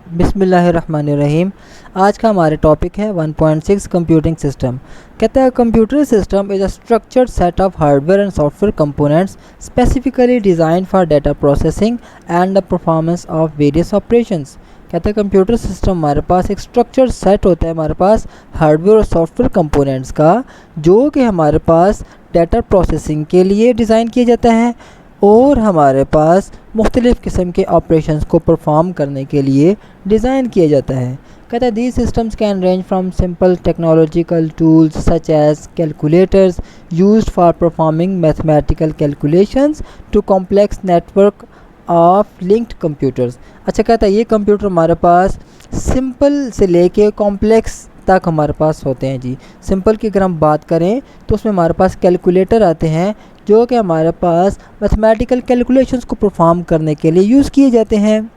बिस्मिल्लाहिर्रहमानिर्रहीम। आज का हमारे टॉपिक है 1.6 कंप्यूटिंग सिस्टम। कहता है computer system is a structured set of hardware and software components specifically design for data processing and the performance of various operations. कहते हैं कंप्यूटर सिस्टम हमारे पास एक स्ट्रक्चर्ड सेट होता है हमारे पास हार्डवेयर और सॉफ्टवेयर कंपोनेंट्स का, जो कि हमारे पास डाटा प्रोसेसिंग के लिए डिज़ाइन किया जाता है और हमारे पास मुख्तलिफ़ किस्म के ऑपरेशंस को परफॉर्म करने के लिए डिज़ाइन किया जाता है। कहता है these systems can range from simple technological tools such as calculators used for performing mathematical calculations to complex network of linked computers. अच्छा, कहता है ये कंप्यूटर हमारे पास सिंपल से लेके कॉम्प्लेक्स तक हमारे पास होते हैं जी। सिंपल की अगर हम बात करें तो उसमें हमारे पास कैलकुलेटर आते हैं जो कि हमारे पास मैथमेटिकल कैलकुलेशंस को परफॉर्म करने के लिए यूज़ किए जाते हैं।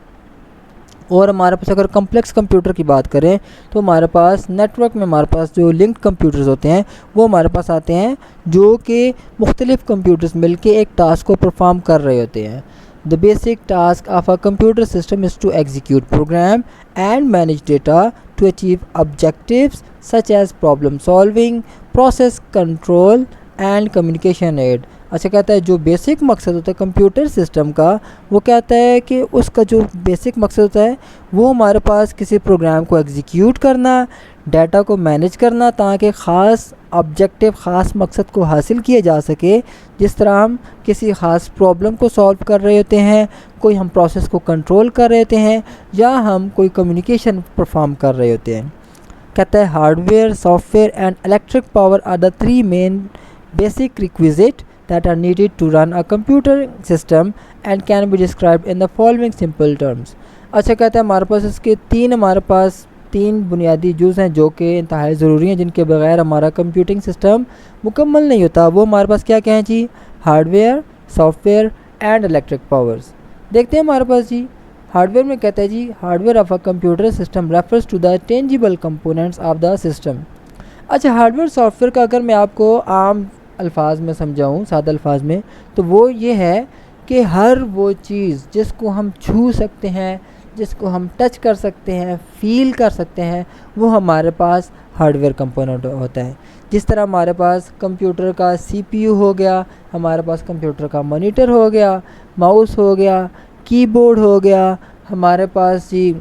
और हमारे पास अगर कम्प्लेक्स कंप्यूटर की बात करें तो हमारे पास नेटवर्क में हमारे पास जो लिंक्ड कंप्यूटर्स होते हैं वो हमारे पास आते हैं, जो कि मुख्तलिफ़ कंप्यूटर्स मिलके एक टास्क को परफॉर्म कर रहे होते हैं। The basic task of a computer system is to execute program and manage data to achieve objectives such as problem solving, process control and communication aid। अच्छा, कहता है जो बेसिक मकसद होता है कंप्यूटर सिस्टम का, वो कहता है कि उसका जो बेसिक मकसद होता है वो हमारे पास किसी प्रोग्राम को एग्जीक्यूट करना, डाटा को मैनेज करना, ताकि ख़ास ऑब्जेक्टिव ख़ास मकसद को हासिल किया जा सके। जिस तरह हम किसी ख़ास प्रॉब्लम को सॉल्व कर रहे होते हैं, कोई हम प्रोसेस को कंट्रोल कर रहे होते हैं, या हम कोई कम्युनिकेशन परफॉर्म कर रहे होते हैं। कहता है hardware, software and electric power are the three main basic requisites that are needed to run a computer system and can be described in the following simple terms। अच्छा, कहता है हमारे पास इसके तीन बुनियादी जुज़ हैं जो कि इंतहाई ज़रूरी हैं, जिनके बगैर हमारा कंप्यूटिंग सिस्टम मुकम्मल नहीं होता। वो हमारे पास क्या क्या हैं जी? Hardware, software and electric powers. देखते हैं हमारे पास जी हार्डवेयर में कहता है जी hardware of a computer system refers to the tangible components of the system. अच्छा, हार्डवेयर सॉफ्टवेयर का अगर मैं आपको आम अल्फाज में समझाऊँ, सादा अल्फाज में, तो वो ये है कि हर वो चीज़ जिसको हम छू सकते हैं, जिसको हम टच कर सकते हैं, फील कर सकते हैं, वो हमारे पास हार्डवेयर कंपोनेंट होता है। जिस तरह हमारे पास कंप्यूटर का सीपीयू हो गया, हमारे पास कंप्यूटर का मॉनिटर हो गया, माउस हो गया, कीबोर्ड हो गया, हमारे पास जी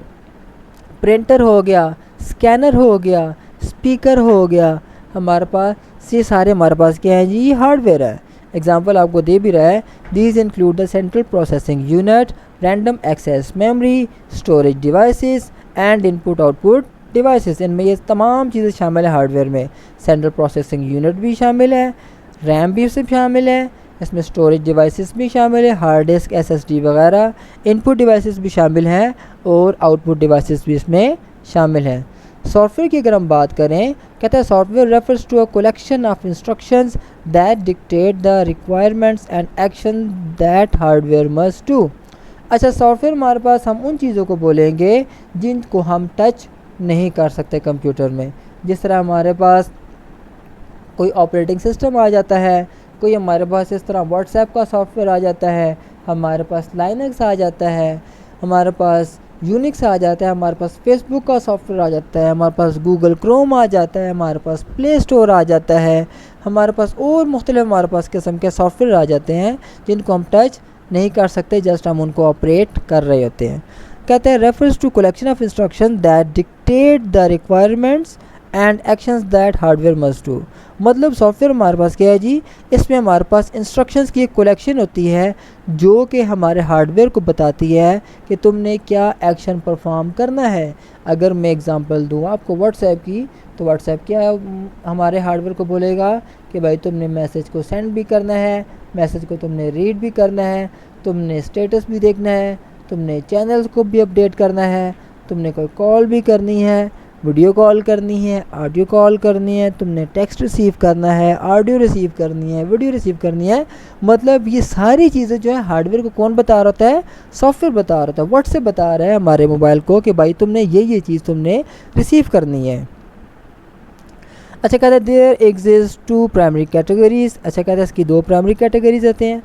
प्रिंटर हो गया, स्कैनर हो गया, स्पीकर हो गया, हमारे पास ये सारे हमारे पास क्या है जी? हार्डवेयर है। एग्जांपल आपको दे भी रहा है, these include the central processing unit, random access memory, storage devices and input output devices. इनमें ये तमाम चीज़ें शामिल है हार्डवेयर में। सेंट्रल प्रोसेसिंग यूनिट भी शामिल है, रैम भी इसमें शामिल है, इसमें स्टोरेज डिवाइसेस भी शामिल है, हार्ड डिस्क, एसएसडी वगैरह, इनपुट डिवाइसेस भी शामिल हैं और आउटपुट डिवाइसेस भी इसमें शामिल हैं। सॉफ्टवेयर की अगर हम बात करें, कहता है software refers to a collection of instructions that dictate the requirements and action that hardware must do. अच्छा, सॉफ्टवेयर हमारे पास हम उन चीज़ों को बोलेंगे जिनको हम टच नहीं कर सकते कंप्यूटर में। जिस तरह हमारे पास कोई ऑपरेटिंग सिस्टम आ जाता है, कोई हमारे पास इस तरह व्हाट्सएप का सॉफ्टवेयर आ जाता है, हमारे पास लाइनक्स आ जाता है, हमारे पास यूनिक्स आ जाता है, हमारे पास फेसबुक का सॉफ्टवेयर आ जाता है, हमारे पास गूगल क्रोम आ जाता है, हमारे पास प्ले स्टोर आ जाता है, हमारे पास और मुख्तलिफ हमारे पास किस्म के सॉफ्टवेयर आ जाते हैं जिनको हम टच नहीं कर सकते, जस्ट हम उनको ऑपरेट कर रहे होते हैं। कहते हैं refers to collection of instruction that dictate the requirements and actions that hardware must do. मतलब सॉफ्टवेयर हमारे पास क्या है जी? इसमें हमारे पास इंस्ट्रक्शंस की एक कलेक्शन होती है जो कि हमारे हार्डवेयर को बताती है कि तुमने क्या एक्शन परफॉर्म करना है। अगर मैं एग्जांपल दूँ आपको व्हाट्सएप की, तो व्हाट्सएप क्या है? हमारे हार्डवेयर को बोलेगा कि भाई तुमने मैसेज को सेंड भी करना है, मैसेज को तुमने रीड भी करना है, तुमने स्टेटस भी देखना है, तुमने चैनल्स को भी अपडेट करना है, तुमने कोई कॉल भी करनी है, वीडियो कॉल करनी है, ऑडियो कॉल करनी है, तुमने टेक्स्ट रिसीव करना है, ऑडियो रिसीव करनी है, वीडियो रिसीव करनी है। मतलब ये सारी चीज़ें जो है हार्डवेयर को कौन बता रहा होता है? सॉफ्टवेयर बता रहा होता है। व्हाट्सएप बता रहा है हमारे मोबाइल को कि भाई तुमने ये चीज़ तुमने रिसीव करनी है। अच्छा, कहते हैं there exist two primary categories. अच्छा, कहते हैं इसकी दो प्राइमरी कैटेगरीज होते हैं।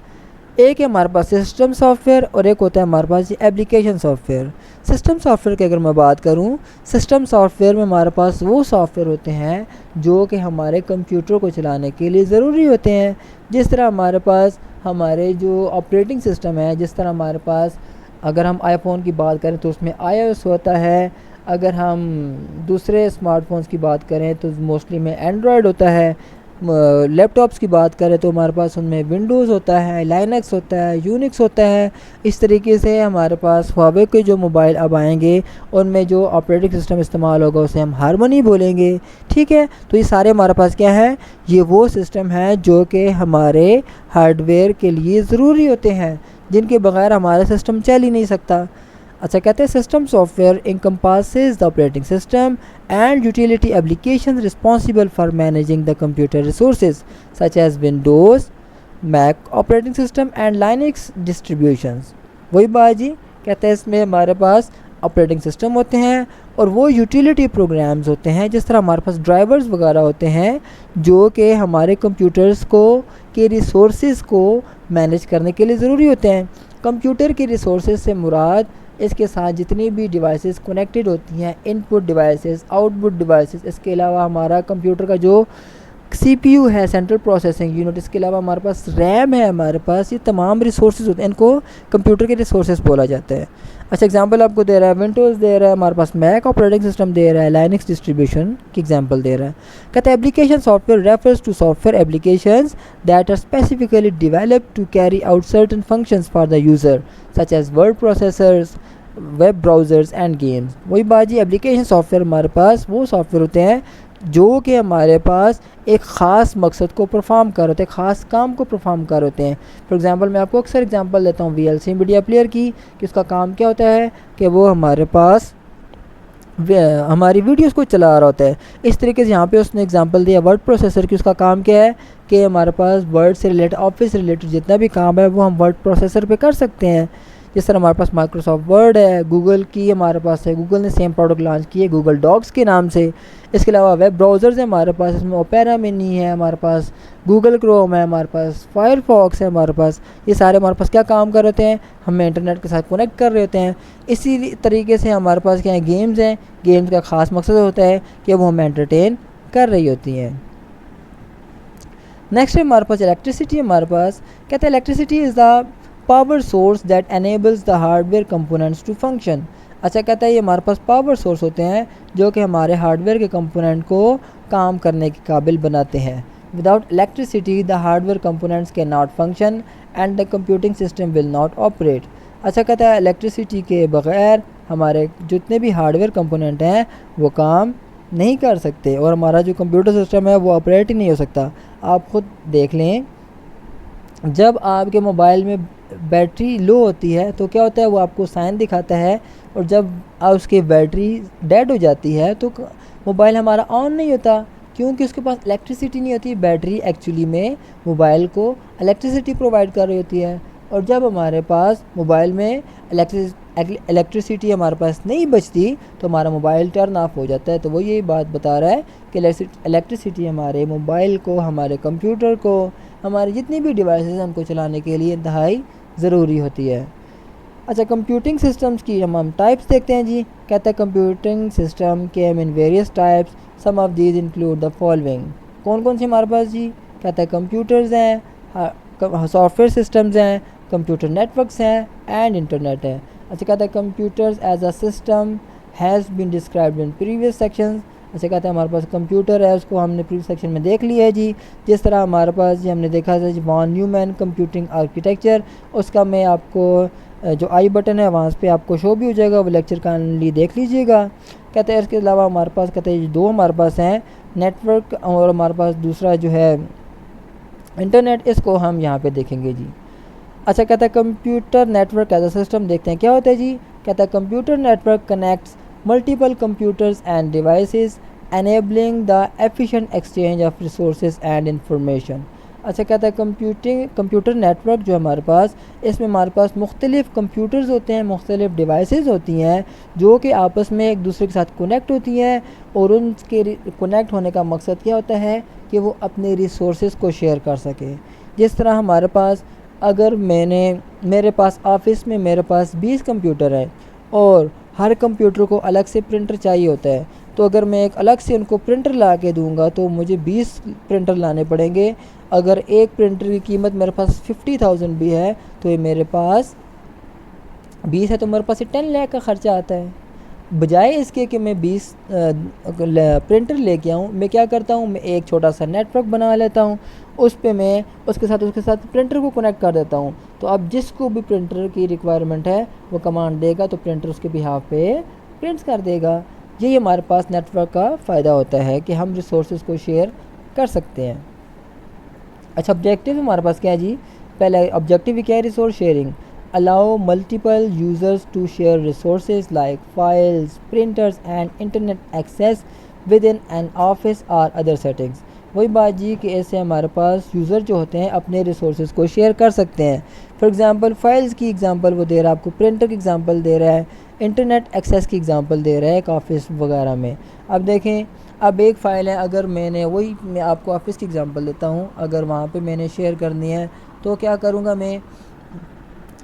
एक है हमारे पास सिस्टम सॉफ्टवेयर और एक होता है हमारे पास एप्लीकेशन सॉफ्टवेयर। सिस्टम सॉफ्टवेयर की अगर मैं बात करूं, सिस्टम सॉफ्टवेयर में हमारे पास वो सॉफ्टवेयर होते हैं जो कि हमारे कंप्यूटर को चलाने के लिए ज़रूरी होते हैं। जिस तरह हमारे पास हमारे जो ऑपरेटिंग सिस्टम है, जिस तरह हमारे पास अगर हम आईफोन की बात करें तो उसमें iOS होता है, अगर हम दूसरे स्मार्टफोन्स की बात करें तो मोस्टली में एंड्रॉयड होता है, लैपटॉप्स की बात करें तो हमारे पास उनमें विंडोज़ होता है, लाइनक्स होता है, यूनिक्स होता है। इस तरीके से हमारे पास हुआवे के जो मोबाइल अब आएंगे उनमें जो ऑपरेटिंग सिस्टम इस्तेमाल होगा उसे हम हारमोनी बोलेंगे। ठीक है, तो ये सारे हमारे पास क्या है, ये वो सिस्टम है जो कि हमारे हार्डवेयर के लिए ज़रूरी होते हैं, जिनके बगैर हमारा सिस्टम चल ही नहीं सकता। अच्छा, कहते हैं system software encompasses the operating system and utility applications responsible for managing the computer resources such as Windows, Mac operating system and Linux distributions। वही बात जी, कहते हैं इसमें हमारे पास ऑपरेटिंग सिस्टम होते हैं और वो यूटिलिटी प्रोग्राम्स होते हैं, जिस तरह हमारे पास ड्राइवर्स वगैरह होते हैं जो कि हमारे कंप्यूटर्स को के रिसोर्सेज को मैनेज करने के लिए ज़रूरी होते हैं। कंप्यूटर के रिसोर्सेज से मुराद इसके साथ जितनी भी डिवाइसेस कनेक्टेड होती हैं, इनपुट डिवाइसेस, आउटपुट डिवाइसेस, इसके अलावा हमारा कंप्यूटर का जो CPU है, सेंट्रल प्रोसेसिंग यूनिट, इसके अलावा हमारे पास रैम है, हमारे पास ये तमाम रिसोर्सेज होते हैं, इनको कंप्यूटर के रिसोर्सेज बोला जाता है। अच्छा, एग्जांपल आपको दे रहा है, विंडोज़ दे रहा है, हमारे पास मैक ऑपरेटिंग सिस्टम दे रहा है, लाइनक्स डिस्ट्रीब्यूशन की एग्जांपल दे रहा है। कहते हैं application software refers to software applications that are specifically developed to carry out certain functions for the user such as word processors, web browsers and games. वही बात जी, एप्लीकेशन सॉफ्टवेयर हमारे पास वो सॉफ्टवेयर होते हैं जो कि हमारे पास एक ख़ास मकसद को परफॉर्म कर होते हैं, ख़ास काम को परफॉर्म कर होते हैं। फॉर एग्जांपल मैं आपको अक्सर एग्जांपल देता हूँ VLC मीडिया प्लेयर की, कि उसका काम क्या होता है कि वो हमारे पास हमारी वीडियोस को चला रहा होता है। इस तरीके से यहाँ पे उसने एग्जांपल दिया वर्ड प्रोसेसर की, उसका काम क्या है कि हमारे पास वर्ड से रिलेटेड, ऑफिस से रिलेटेड जितना भी काम है वो हम वर्ड प्रोसेसर पे कर सकते हैं। जिस तरह हमारे पास माइक्रोसॉफ्ट वर्ड है, गूगल की हमारे पास है, गूगल ने सेम प्रोडक्ट लॉन्च की है गूगल डॉक्स के नाम से। इसके अलावा वेब ब्राउज़र्स है हमारे पास, इसमें ओपेरा मिनी है, हमारे पास गूगल क्रोम है, हमारे पास फायरफॉक्स है हमारे पास। ये सारे हमारे पास क्या काम कर रहे हैं, हमें इंटरनेट के साथ कनेक्ट कर रहे होते हैं। इसी तरीके से हमारे पास क्या है, गेम्स हैं, गेम्स का ख़ास मकसद होता है कि वो हमें एंटरटेन कर रही होती हैं। नेक्स्ट है हमारे पास इलेक्ट्रिसिटी। हमारे पास कहते हैं electricity is the power source that enables the hardware components to function. अच्छा, कहता है ये हमारे पास पावर सोर्स होते हैं जो कि हमारे हार्डवेयर के कंपोनेंट को काम करने के काबिल बनाते हैं। Without electricity the hardware components can not function and the computing system will not operate. अच्छा, कहता है इलेक्ट्रिसिटी के बगैर हमारे जितने भी हार्डवेयर कंपोनेंट हैं वो काम नहीं कर सकते और हमारा जो कंप्यूटर सिस्टम है वो ऑपरेट ही नहीं हो सकता। आप ख़ुद देख लें, जब आपके मोबाइल में बैटरी लो होती है तो क्या होता है, वो आपको साइन दिखाता है, और जब उसकी बैटरी डेड हो जाती है तो मोबाइल हमारा ऑन नहीं होता, क्योंकि उसके पास इलेक्ट्रिसिटी नहीं होती। बैटरी एक्चुअली में मोबाइल को इलेक्ट्रिसिटी प्रोवाइड कर रही होती है, और जब हमारे पास मोबाइल में इलेक्ट्रिसिटी हमारे पास नहीं बचती तो हमारा मोबाइल टर्न ऑफ हो जाता है। तो वो यही बात बता रहा है कि इलेक्ट्रिसिटी हमारे मोबाइल को, हमारे कंप्यूटर को, हमारे जितनी भी डिवाइसेस हैं उनको चलाने के लिए इंतहाई ज़रूरी होती है। अच्छा, कंप्यूटिंग सिस्टम्स की हम टाइप्स देखते हैं जी। कहता है computing system came in various types, some of these include the following. कौन कौन से हमारे पास जी? कहता है कंप्यूटर्स हैं, सॉफ्टवेयर सिस्टम्स हैं, कंप्यूटर नेटवर्क्स हैं एंड इंटरनेट है। अच्छा, कहता है computers as a system has been described in previous sections. अच्छा, कहता है हमारे पास कंप्यूटर है, उसको हमने प्रीवियस सेक्शन में देख लिया है जी। जिस तरह हमारे पास जी हमने देखा था जी वॉन न्यूमैन कंप्यूटिंग आर्किटेक्चर, उसका मैं आपको जो आई बटन है वहाँ पे आपको शो भी हो जाएगा, वो लेक्चर काइंडली देख लीजिएगा। कहते हैं इसके अलावा हमारे पास कहते हैं दो हमारे पास हैं, नेटवर्क और हमारे पास दूसरा जो है इंटरनेट, इसको हम यहाँ पे देखेंगे जी। अच्छा, कहता है computer network as a system देखते हैं क्या होता है जी। कहता है computer network connects multiple computers and devices enabling the efficient exchange of resources and information. अच्छा, कहता है कंप्यूटर नेटवर्क जो हमारे पास, इसमें हमारे पास मुख्तलिफ़ कंप्यूटर्स होते हैं, मुख्तलिफ़ डिवाइसेस होती हैं जो कि आपस में एक दूसरे के साथ कनेक्ट होती हैं, और उनके कनेक्ट होने का मकसद क्या होता है कि वो अपने रिसोर्सेज को शेयर कर सके। जिस तरह हमारे पास अगर मेरे पास ऑफिस में मेरे पास 20 कंप्यूटर है और हर कंप्यूटर को अलग से प्रिंटर चाहिए होता है, तो अगर मैं एक अलग से उनको प्रिंटर ला के दूँगा तो मुझे 20 प्रिंटर लाने पड़ेंगे। अगर एक प्रिंटर की कीमत मेरे पास 50,000 भी है तो ये मेरे पास 20 है तो मेरे पास ये 10 लाख का ख़र्चा आता है। बजाय इसके कि मैं 20 प्रिंटर लेके आऊँ, मैं क्या करता हूँ, मैं एक छोटा सा नेटवर्क बना लेता हूँ, उस पे मैं उसके साथ प्रिंटर को कनेक्ट कर देता हूँ। तो अब जिसको भी प्रिंटर की रिक्वायरमेंट है वो कमांड देगा तो प्रिंटर उसके बिहाफ पे प्रिंट्स कर देगा। यही हमारे पास नेटवर्क का फ़ायदा होता है कि हम रिसोर्सेज को शेयर कर सकते हैं। अच्छा, ऑब्जेक्टिव हमारे पास क्या है जी? पहले ऑब्जेक्टिव क्या है? Resource sharing. Allow multiple users to share resources like files, printers and internet access within an office or other settings। वही बात जी कि ऐसे हमारे पास यूज़र जो होते हैं अपने रिसोर्सेज को शेयर कर सकते हैं। फॉर एग्ज़ाम्पल फाइल्स की एग्ज़ाम्पल वो दे रहा है आपको, प्रिंटर की एग्ज़ाम्पल दे रहा है, इंटरनेट एक्सेस की एग्ज़ाम्पल दे रहा है एक ऑफिस वगैरह में। अब देखें, अब एक फ़ाइल है, अगर मैं आपको ऑफिस की एग्ज़ाम्पल देता हूँ, अगर वहाँ पे मैंने शेयर करनी है तो क्या करूँगा,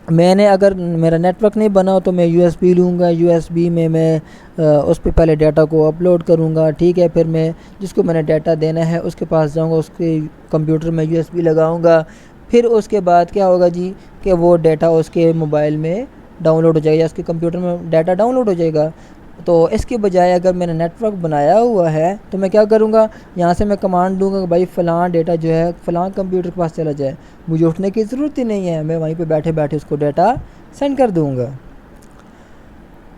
मैंने अगर मेरा नेटवर्क नहीं बना तो मैं यूएसबी लूँगा, यूएसबी में मैं उस पर पहले डाटा को अपलोड करूँगा, ठीक है। फिर मैं जिसको मैंने डाटा देना है उसके पास जाऊँगा, उसके कंप्यूटर में यूएसबी लगाऊँगा। फिर उसके बाद क्या होगा जी कि वो डाटा उसके मोबाइल में डाउनलोड हो जाएगा या उसके कंप्यूटर में डाटा डाउनलोड हो जाएगा। तो इसके बजाय अगर मैंने नेटवर्क बनाया हुआ है तो मैं क्या करूँगा, यहाँ से मैं कमांड दूंगा कि भाई फ़लाँ डेटा जो है फ़लाँ कंप्यूटर के पास चला जाए, मुझे उठने की ज़रूरत ही नहीं है, मैं वहीं पे बैठे बैठे उसको डाटा सेंड कर दूँगा।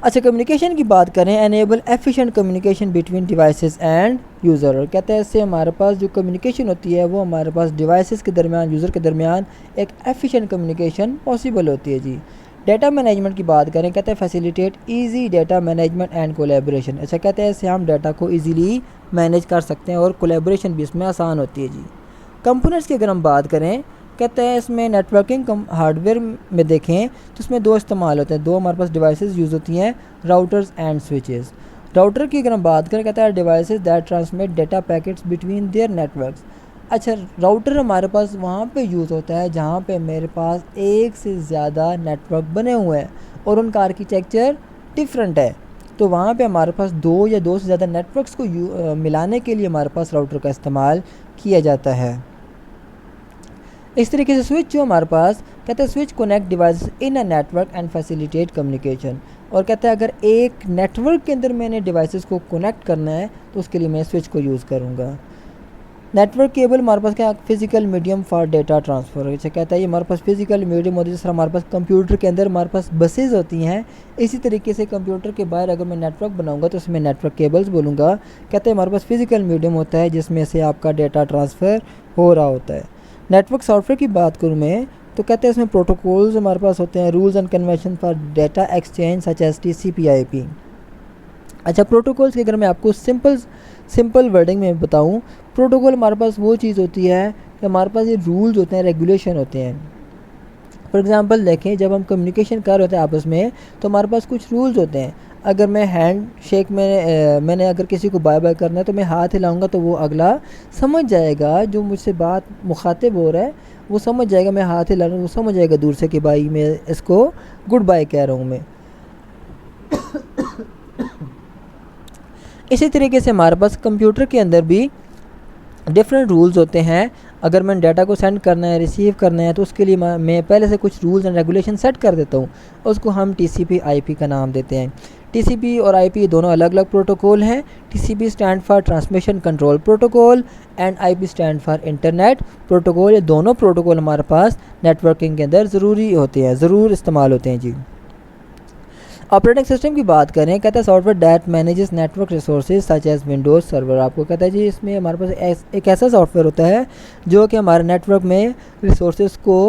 अच्छा, कम्युनिकेशन की बात करें, enable efficient communication between devices end user. कहते हैं इससे हमारे पास जो कम्युनिकेशन होती है वो हमारे पास डिवाइसेस के दरमियान, यूज़र के दरमियान एक एफिशिएंट कम्युनिकेशन पॉसिबल होती है जी। डाटा मैनेजमेंट की बात करें, कहते हैं facilitate easy data management and collaboration. अच्छा, कहते हैं इससे हम डाटा को इजीली मैनेज कर सकते हैं और कोलैबोरेशन भी इसमें आसान होती है जी। कंपोनेंट्स की अगर हम बात करें, कहते हैं इसमें नेटवर्किंग हार्डवेयर में देखें तो इसमें दो इस्तेमाल होते हैं, दो हमारे पास डिवाइसेस यूज़ होती हैं, राउटर्स एंड स्विचेस। राउटर की अगर हम बात करें, कहता है devices that transmit data packets between their networks. अच्छा, राउटर हमारे पास वहाँ पे यूज़ होता है जहाँ पे मेरे पास एक से ज़्यादा नेटवर्क बने हुए हैं और उनका आर्किटेक्चर डिफरेंट है, तो वहाँ पे हमारे पास दो या दो से ज़्यादा नेटवर्क्स को मिलाने के लिए हमारे पास राउटर का इस्तेमाल किया जाता है। इस तरीके से स्विच जो हमारे पास, कहते हैं switch connect device in a network and facilitate communication. और कहते हैं अगर एक नेटवर्क के अंदर मैंने डिवाइसेस को कनेक्ट करना है तो उसके लिए मैं स्विच को यूज़ करूँगा। नेटवर्क केबल हमारे पास क्या, physical medium for data transfer. अच्छा, कहता है ये हमारे पास फिजिकल मीडियम होती है, जिस तरह हमारे पास कंप्यूटर के अंदर हमारे पास बसेज होती हैं, इसी तरीके से कंप्यूटर के बाहर अगर मैं नेटवर्क बनाऊंगा तो उसमें नेटवर्क केबल्स बोलूँगा। कहते हैं हमारे पास फिजिकल मीडियम होता है जिसमें से आपका डेटा ट्रांसफ़र हो रहा होता है। नेटवर्क सॉफ्टवेयर की बात करूँ मैं तो कहते हैं इसमें प्रोटोकॉल्स हमारे पास होते हैं, rules and convention for data exchange such as TCP/IP। अच्छा, प्रोटोकॉल्स की अगर मैं आपको सिंपल वर्डिंग में बताऊं, प्रोटोकॉल हमारे पास वो चीज़ होती है कि हमारे पास ये रूल्स होते हैं, रेगुलेशन होते हैं। फॉर एग्ज़ाम्पल देखें, जब हम कम्युनिकेशन कर रहे होते हैं आपस में तो हमारे पास कुछ रूल्स होते हैं। अगर मैं हैंड शेक में मैंने अगर किसी को बाय बाय करना है तो मैं हाथ हिलाऊंगा तो वो अगला समझ जाएगा, जो मुझसे बात मुखातिब हो रहा है वो समझ जाएगा, मैं हाथ हिला रहा हूँ वो समझ जाएगा दूर से कि भाई मैं इसको गुड बाय कह रहा हूँ मैं। इसी तरीके से हमारे पास कंप्यूटर के अंदर भी डिफरेंट रूल्स होते हैं। अगर मैंने डाटा को सेंड करना है, रिसीव करना है तो उसके लिए मैं पहले से कुछ रूल्स एंड रेगुलेशन सेट कर देता हूँ, उसको हम TCP/IP का नाम देते हैं। TCP और IP दोनों अलग अलग प्रोटोकॉल हैं। TCP stand for transmission control protocol and IP stand for internet protocol. ये दोनों प्रोटोकॉल हमारे पास नेटवर्किंग के अंदर ज़रूरी होते हैं, ज़रूर इस्तेमाल होते हैं जी। ऑपरेटिंग सिस्टम की बात करें, कहता है software that manages network resources such as Windows server. आपको कहता है जी इसमें हमारे पास एक ऐसा सॉफ्टवेयर होता है जो कि हमारे नेटवर्क में रिसोर्सेज को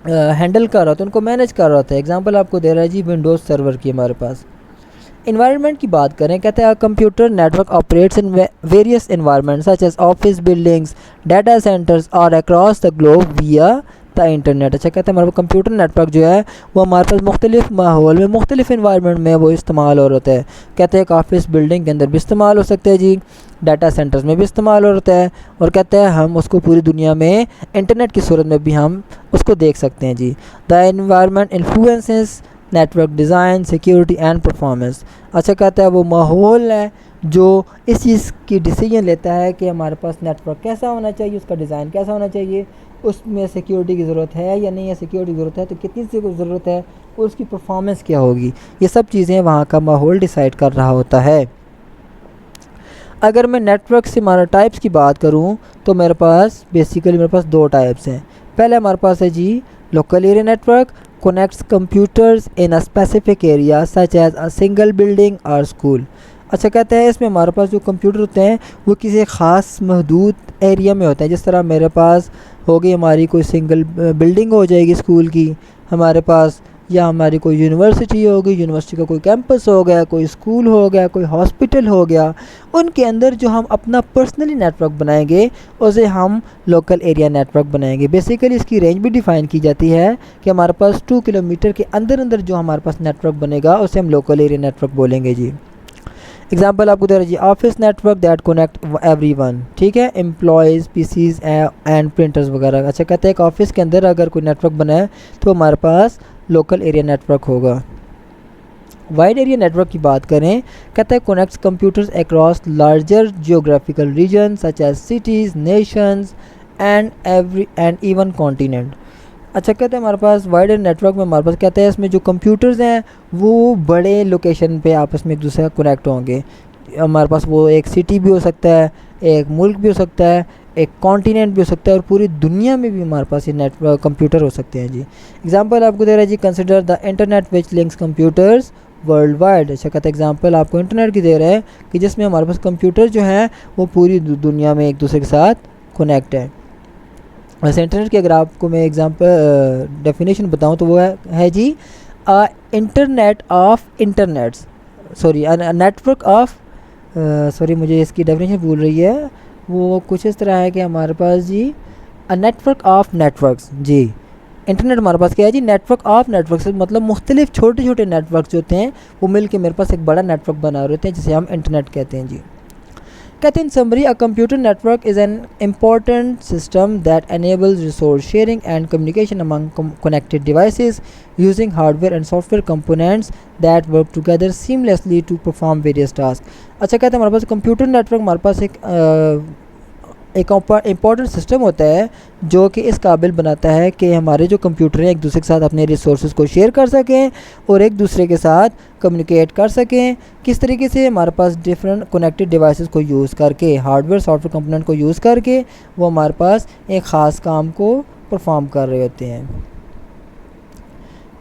हैंडल कर रहा होता है, उनको मैनेज कर रहा होता है। एग्जांपल आपको दे रहा है जी विंडोज़ सर्वर की हमारे पास। इन्वायरमेंट की बात करें, कहते हैं computer network operates in various environment such as office buildings, data centres और across the globe via the internet. अच्छा कहते हैं हमारे कंप्यूटर नेटवर्क जो है वो हमारे पास मुख्तलिफ माहौल में, मुख्तलिफ इन्वायरमेंट में वो इस्तेमाल हो रहा है। कहते हैं एक ऑफिस बिल्डिंग के अंदर भी इस्तेमाल हो सकता है जी, डाटा सेंटर्स में भी इस्तेमाल हो रहा है, और कहते हैं हम उसको पूरी दुनिया में इंटरनेट की सूरत में भी हम उसको देख सकते हैं जी। The environment influences network design, security and performance. अच्छा कहता है वो माहौल है जो इस चीज़ की डिसीजन लेता है कि हमारे पास नेटवर्क कैसा होना चाहिए, उसका डिज़ाइन कैसा होना चाहिए, उसमें सिक्योरिटी की ज़रूरत है या नहीं है, सिक्योरिटी की ज़रूरत है तो कितनी सी ज़रूरत है, और उसकी परफॉर्मेंस क्या होगी। ये सब चीज़ें वहाँ का माहौल डिसाइड कर रहा होता है। अगर मैं नेटवर्क से हमारा टाइप्स की बात करूँ तो मेरे पास बेसिकली मेरे पास दो टाइप्स हैं। पहले हमारे पास है जी local area network, connects computers in a specific area such as a single building or school। अच्छा कहते हैं इसमें हमारे पास जो कंप्यूटर होते हैं वो किसी ख़ास महदूद एरिया में होते हैं। जिस तरह मेरे पास हो गई हमारी कोई सिंगल बिल्डिंग हो जाएगी स्कूल की हमारे पास, या हमारी कोई यूनिवर्सिटी होगी, यूनिवर्सिटी का कोई कैंपस हो गया, कोई स्कूल हो गया, कोई हॉस्पिटल हो गया, उनके अंदर जो हम अपना पर्सनली नेटवर्क बनाएंगे उसे हम लोकल एरिया नेटवर्क बनाएंगे। बेसिकली इसकी रेंज भी डिफ़ाइन की जाती है कि हमारे पास 2 किलोमीटर के अंदर अंदर जो हमारे पास नेटवर्क बनेगा उसे हम लोकल एरिया नेटवर्क बोलेंगे जी। एग्जाम्पल आपको दे रहा जी, office network that connect everyone, ठीक है, एम्प्लॉयज़, पीसीज एंड प्रिंटर्स वगैरह। अच्छा कहते हैं एक ऑफिस के अंदर अगर कोई नेटवर्क बना है तो हमारे पास लोकल एरिया नेटवर्क होगा। वाइड एरिया नेटवर्क की बात करें, कहते हैं connects computers across larger geographical region such as cities, nations and even continent. अच्छा कहते हैं हमारे पास वाइड एरिया नेटवर्क में हमारे पास कहते हैं इसमें जो कंप्यूटर्स हैं वो बड़े लोकेशन पे आपस में एक दूसरे का कनेक्ट होंगे। हमारे पास वो एक सिटी भी हो सकता है, एक मुल्क भी हो सकता है, एक कॉन्टिनेंट भी हो सकता है, और पूरी दुनिया में भी हमारे पास ये नेटवर्क कंप्यूटर हो सकते हैं जी। एग्जांपल आपको दे रहा है जी, consider the internet which links computers world wide. अच्छा कहता है एग्जांपल आपको इंटरनेट की दे रहा है कि जिसमें हमारे पास कंप्यूटर जो है वो पूरी दुनिया में एक दूसरे के साथ कनेक्ट है। वैसे इंटरनेट की अगर आपको मैं एग्जांपल डेफिनेशन बताऊं तो वो है जी internet of internets, sorry network of, sorry मुझे इसकी डेफिनेशन भूल रही है, वो कुछ इस तरह है कि हमारे पास जी नेटवर्क ऑफ नेटवर्क्स जी। इंटरनेट हमारे पास क्या है जी, नेटवर्क ऑफ नेटवर्क्स, मतलब मुख्तलिफ छोटे छोटे नेटवर्क जो होते हैं वो मिल के मेरे पास एक बड़ा नेटवर्क बना रहे होते हैं जिसे हम इंटरनेट कहते हैं जी। कहते हैं इन summary, a computer network is an important system that enables resource sharing and communication among connected devices using hardware and software components that work together seamlessly to perform various tasks। अच्छा कहते हैं हमारे पास computer network हमारे पास एक important system होता है जो कि इस काबिल बनाता है कि हमारे जो कंप्यूटर हैं एक दूसरे के साथ अपने रिसोर्स को शेयर कर सकें और एक दूसरे के साथ कम्युनिकेट कर सकें। किस तरीके से, हमारे पास डिफरेंट कनेक्टेड डिवाइसेस को यूज़ करके, हार्डवेयर सॉफ्टवेयर कंपोनेंट को यूज़ करके वो हमारे पास एक ख़ास काम को परफॉर्म कर रहे होते हैं।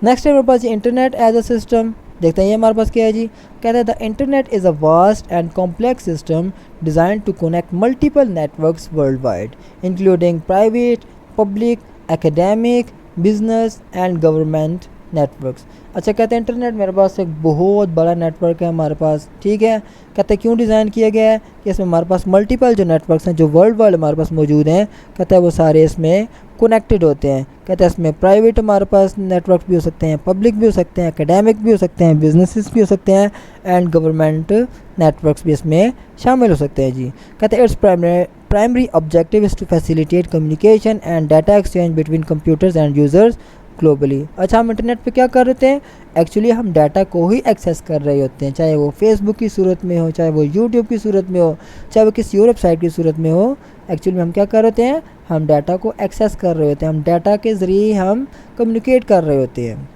नेक्स्ट है हमारे पास इंटरनेट एज अ सिस्टम। देखते हैं ये हमारे पास क्या है जी, कहते हैं the internet is a vast and complex system design to connect multiple networks world wide including private, public, academic, business and government networks. अच्छा कहते हैं इंटरनेट मेरे पास एक बहुत बड़ा नेटवर्क है हमारे पास, ठीक है। कहते हैं क्यों डिज़ाइन किया गया है कि इसमें हमारे पास मल्टीपल जो नेटवर्क्स हैं जो वर्ल्ड वाइड हमारे पास मौजूद हैं, कहते हैं वो सारे इसमें कनेक्टेड होते हैं। कहते हैं इसमें प्राइवेट हमारे पास नेटवर्क भी हो सकते हैं, पब्लिक भी हो सकते हैं, एकेडमिक भी हो सकते हैं, बिजनेसेस भी हो सकते हैं एंड गवर्नमेंट नेटवर्क्स भी इसमें शामिल हो सकते हैं जी। कहते हैं its primary objective is to facilitate communication and data exchange between computers and users globally. अच्छा हम इंटरनेट पे क्या कर रहे थे, एक्चुअली हम डाटा को ही एक्सेस कर रहे होते हैं, चाहे वो फेसबुक की सूरत में हो, चाहे वो यूट्यूब की सूरत में हो, चाहे वो किसी और वेबसाइट की सूरत में हो। एक्चुअली हम क्या कर रहे हैं, हम डाटा को एक्सेस कर रहे होते हैं, हम डाटा के ज़रिए हम कम्युनिकेट कर रहे होते हैं।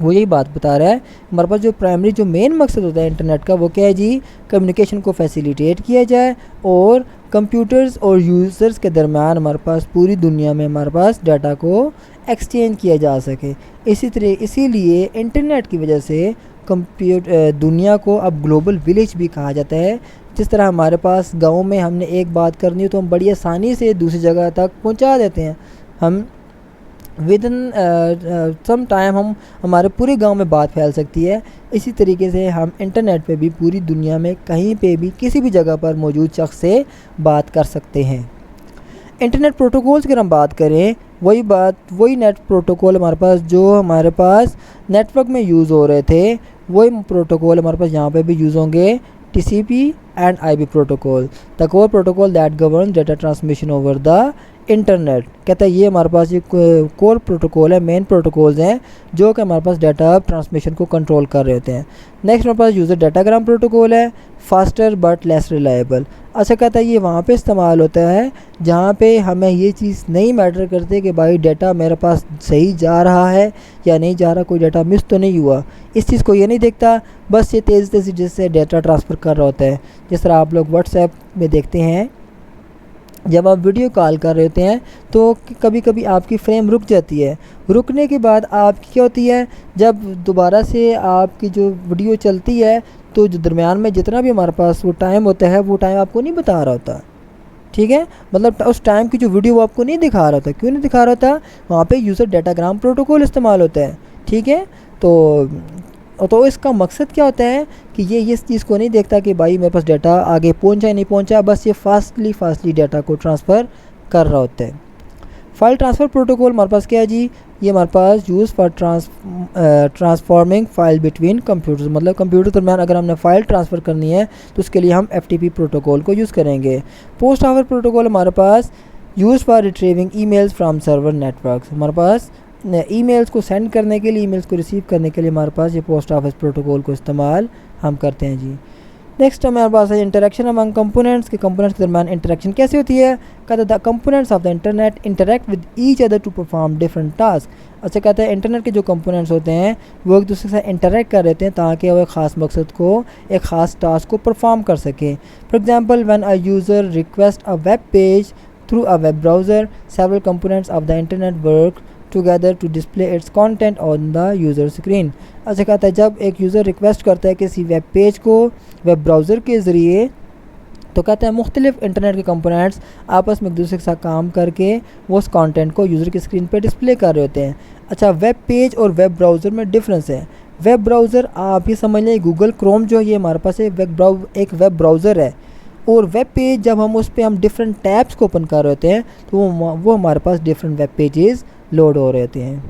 वो यही बात बता रहा है हमारे पास जो प्राइमरी जो मेन मकसद होता है इंटरनेट का वो क्या है जी, कम्युनिकेशन को फैसिलिटेट किया जाए और कंप्यूटर्स और यूज़र्स के दरमियान हमारे पास पूरी दुनिया में हमारे पास डाटा को एक्सचेंज किया जा सके। इसीलिए इंटरनेट की वजह से दुनिया को अब ग्लोबल विलेज भी कहा जाता है। जिस तरह हमारे पास गाँव में हमने एक बात करनी हो तो हम बड़ी आसानी से दूसरी जगह तक पहुंचा देते हैं, हम विद इन सम टाइम हम हमारे पूरे गांव में बात फैल सकती है। इसी तरीके से हम इंटरनेट पे भी पूरी दुनिया में कहीं पे भी किसी भी जगह पर मौजूद शख्स से बात कर सकते हैं। इंटरनेट प्रोटोकॉल्स की हम बात करें, वही बात, वही नेट प्रोटोकॉल हमारे पास जो हमारे पास नेटवर्क में यूज़ हो रहे थे, वही प्रोटोकॉल हमारे पास यहाँ पे भी यूज़ होंगे, TCP and IP protocol, the core protocol that governs data transmission over the internet. कहता है ये हमारे पास ये कोर प्रोटोकॉल है, मेन प्रोटोकॉल्स हैं जो कि हमारे पास डाटा ट्रांसमिशन को कंट्रोल कर रहे होते हैं। नेक्स्ट हमारे पास यूज़र डाटाग्राम प्रोटोकॉल है, फास्टर बट लेस रिलायबल। अच्छा कहता है ये वहाँ पे इस्तेमाल होता है जहाँ पे हमें ये चीज़ नहीं मैटर करती कि भाई डाटा मेरे पास सही जा रहा है या नहीं जा रहा, कोई डाटा मिस तो नहीं हुआ, इस चीज़ को ये नहीं देखता, बस ये तेज़ी जिससे डाटा ट्रांसफ़र कर रहा होता है। जिस तरह आप लोग व्हाट्सएप में देखते हैं, जब आप वीडियो कॉल कर रहे होते हैं तो कभी कभी आपकी फ्रेम रुक जाती है, रुकने के बाद आपकी क्या होती है, जब दोबारा से आपकी जो वीडियो चलती है तो जो दरमियान में जितना भी हमारे पास वो टाइम होता है वो टाइम आपको नहीं बता रहा होता, ठीक है, मतलब उस टाइम की जो वीडियो वो आपको नहीं दिखा रहा था। क्यों नहीं दिखा रहा था? वहाँ पे यूज़र डाटाग्राम प्रोटोकॉल इस्तेमाल होता है, ठीक है। तो इसका मकसद क्या होता है कि ये इस चीज़ को नहीं देखता कि भाई मेरे पास डाटा आगे पहुंचा नहीं पहुंचा, बस ये फास्टली डाटा को ट्रांसफ़र कर रहा होता है। फ़ाइल ट्रांसफ़र प्रोटोकॉल हमारे पास क्या है जी, ये हमारे पास use for transforming file between computers, मतलब कंप्यूटर के दरमियान अगर हमने फ़ाइल ट्रांसफ़र करनी है तो उसके लिए हम FTP प्रोटोकॉल को यूज़ करेंगे। पोस्ट ऑफर प्रोटोकॉल हमारे पास use for retrieving emails from server networks, हमारे पास ईमेल्स को सेंड करने के लिए, ईमेल्स को रिसीव करने के लिए हमारे पास ये पोस्ट ऑफिस प्रोटोकॉल को इस्तेमाल हम करते हैं जी। नेक्स्ट हमारे पास है इंटरेक्शन अमंग कंपोनेंट्स, के कंपोनेंट्स के दरमियान इंटरेक्शन कैसे होती है। कहते हैं the components of the internet interact with each other to perform different task. अच्छा कहते हैं इंटरनेट के जो कंपोनेंट्स होते हैं वो एक दूसरे के साथ इंटरेक्ट कर रहे हैं ताकि वो एक ख़ास मकसद को, एक ख़ास टास्क को परफॉर्म कर सकें। For example when a user request a web page through a web browser, several components of the internet work together to display its content on the user screen. अच्छा कहता है जब एक यूज़र रिक्वेस्ट करता है किसी वेब पेज को web browser के ज़रिए, तो कहते हैं मुख्तलिफ इंटरनेट के कंपोनेंट्स आपस में एक दूसरे के साथ काम करके वो उस कंटेंट को यूज़र की स्क्रीन पे डिस्प्ले कर रहे होते हैं। अच्छा वेब पेज और वेब ब्राउज़र में डिफरेंस है। वेब ब्राउज़र आप ये समझ लें गूगल क्रोम जो ये हमारे पास एक वेब ब्राउज़र है, और वेब पेज जब हम उस पर हम डिफरेंट टैब्स को ओपन कर रहे होते हैं तो वो हमारे पास डिफरेंट वेब पेजेस लोड हो रहे होते हैं।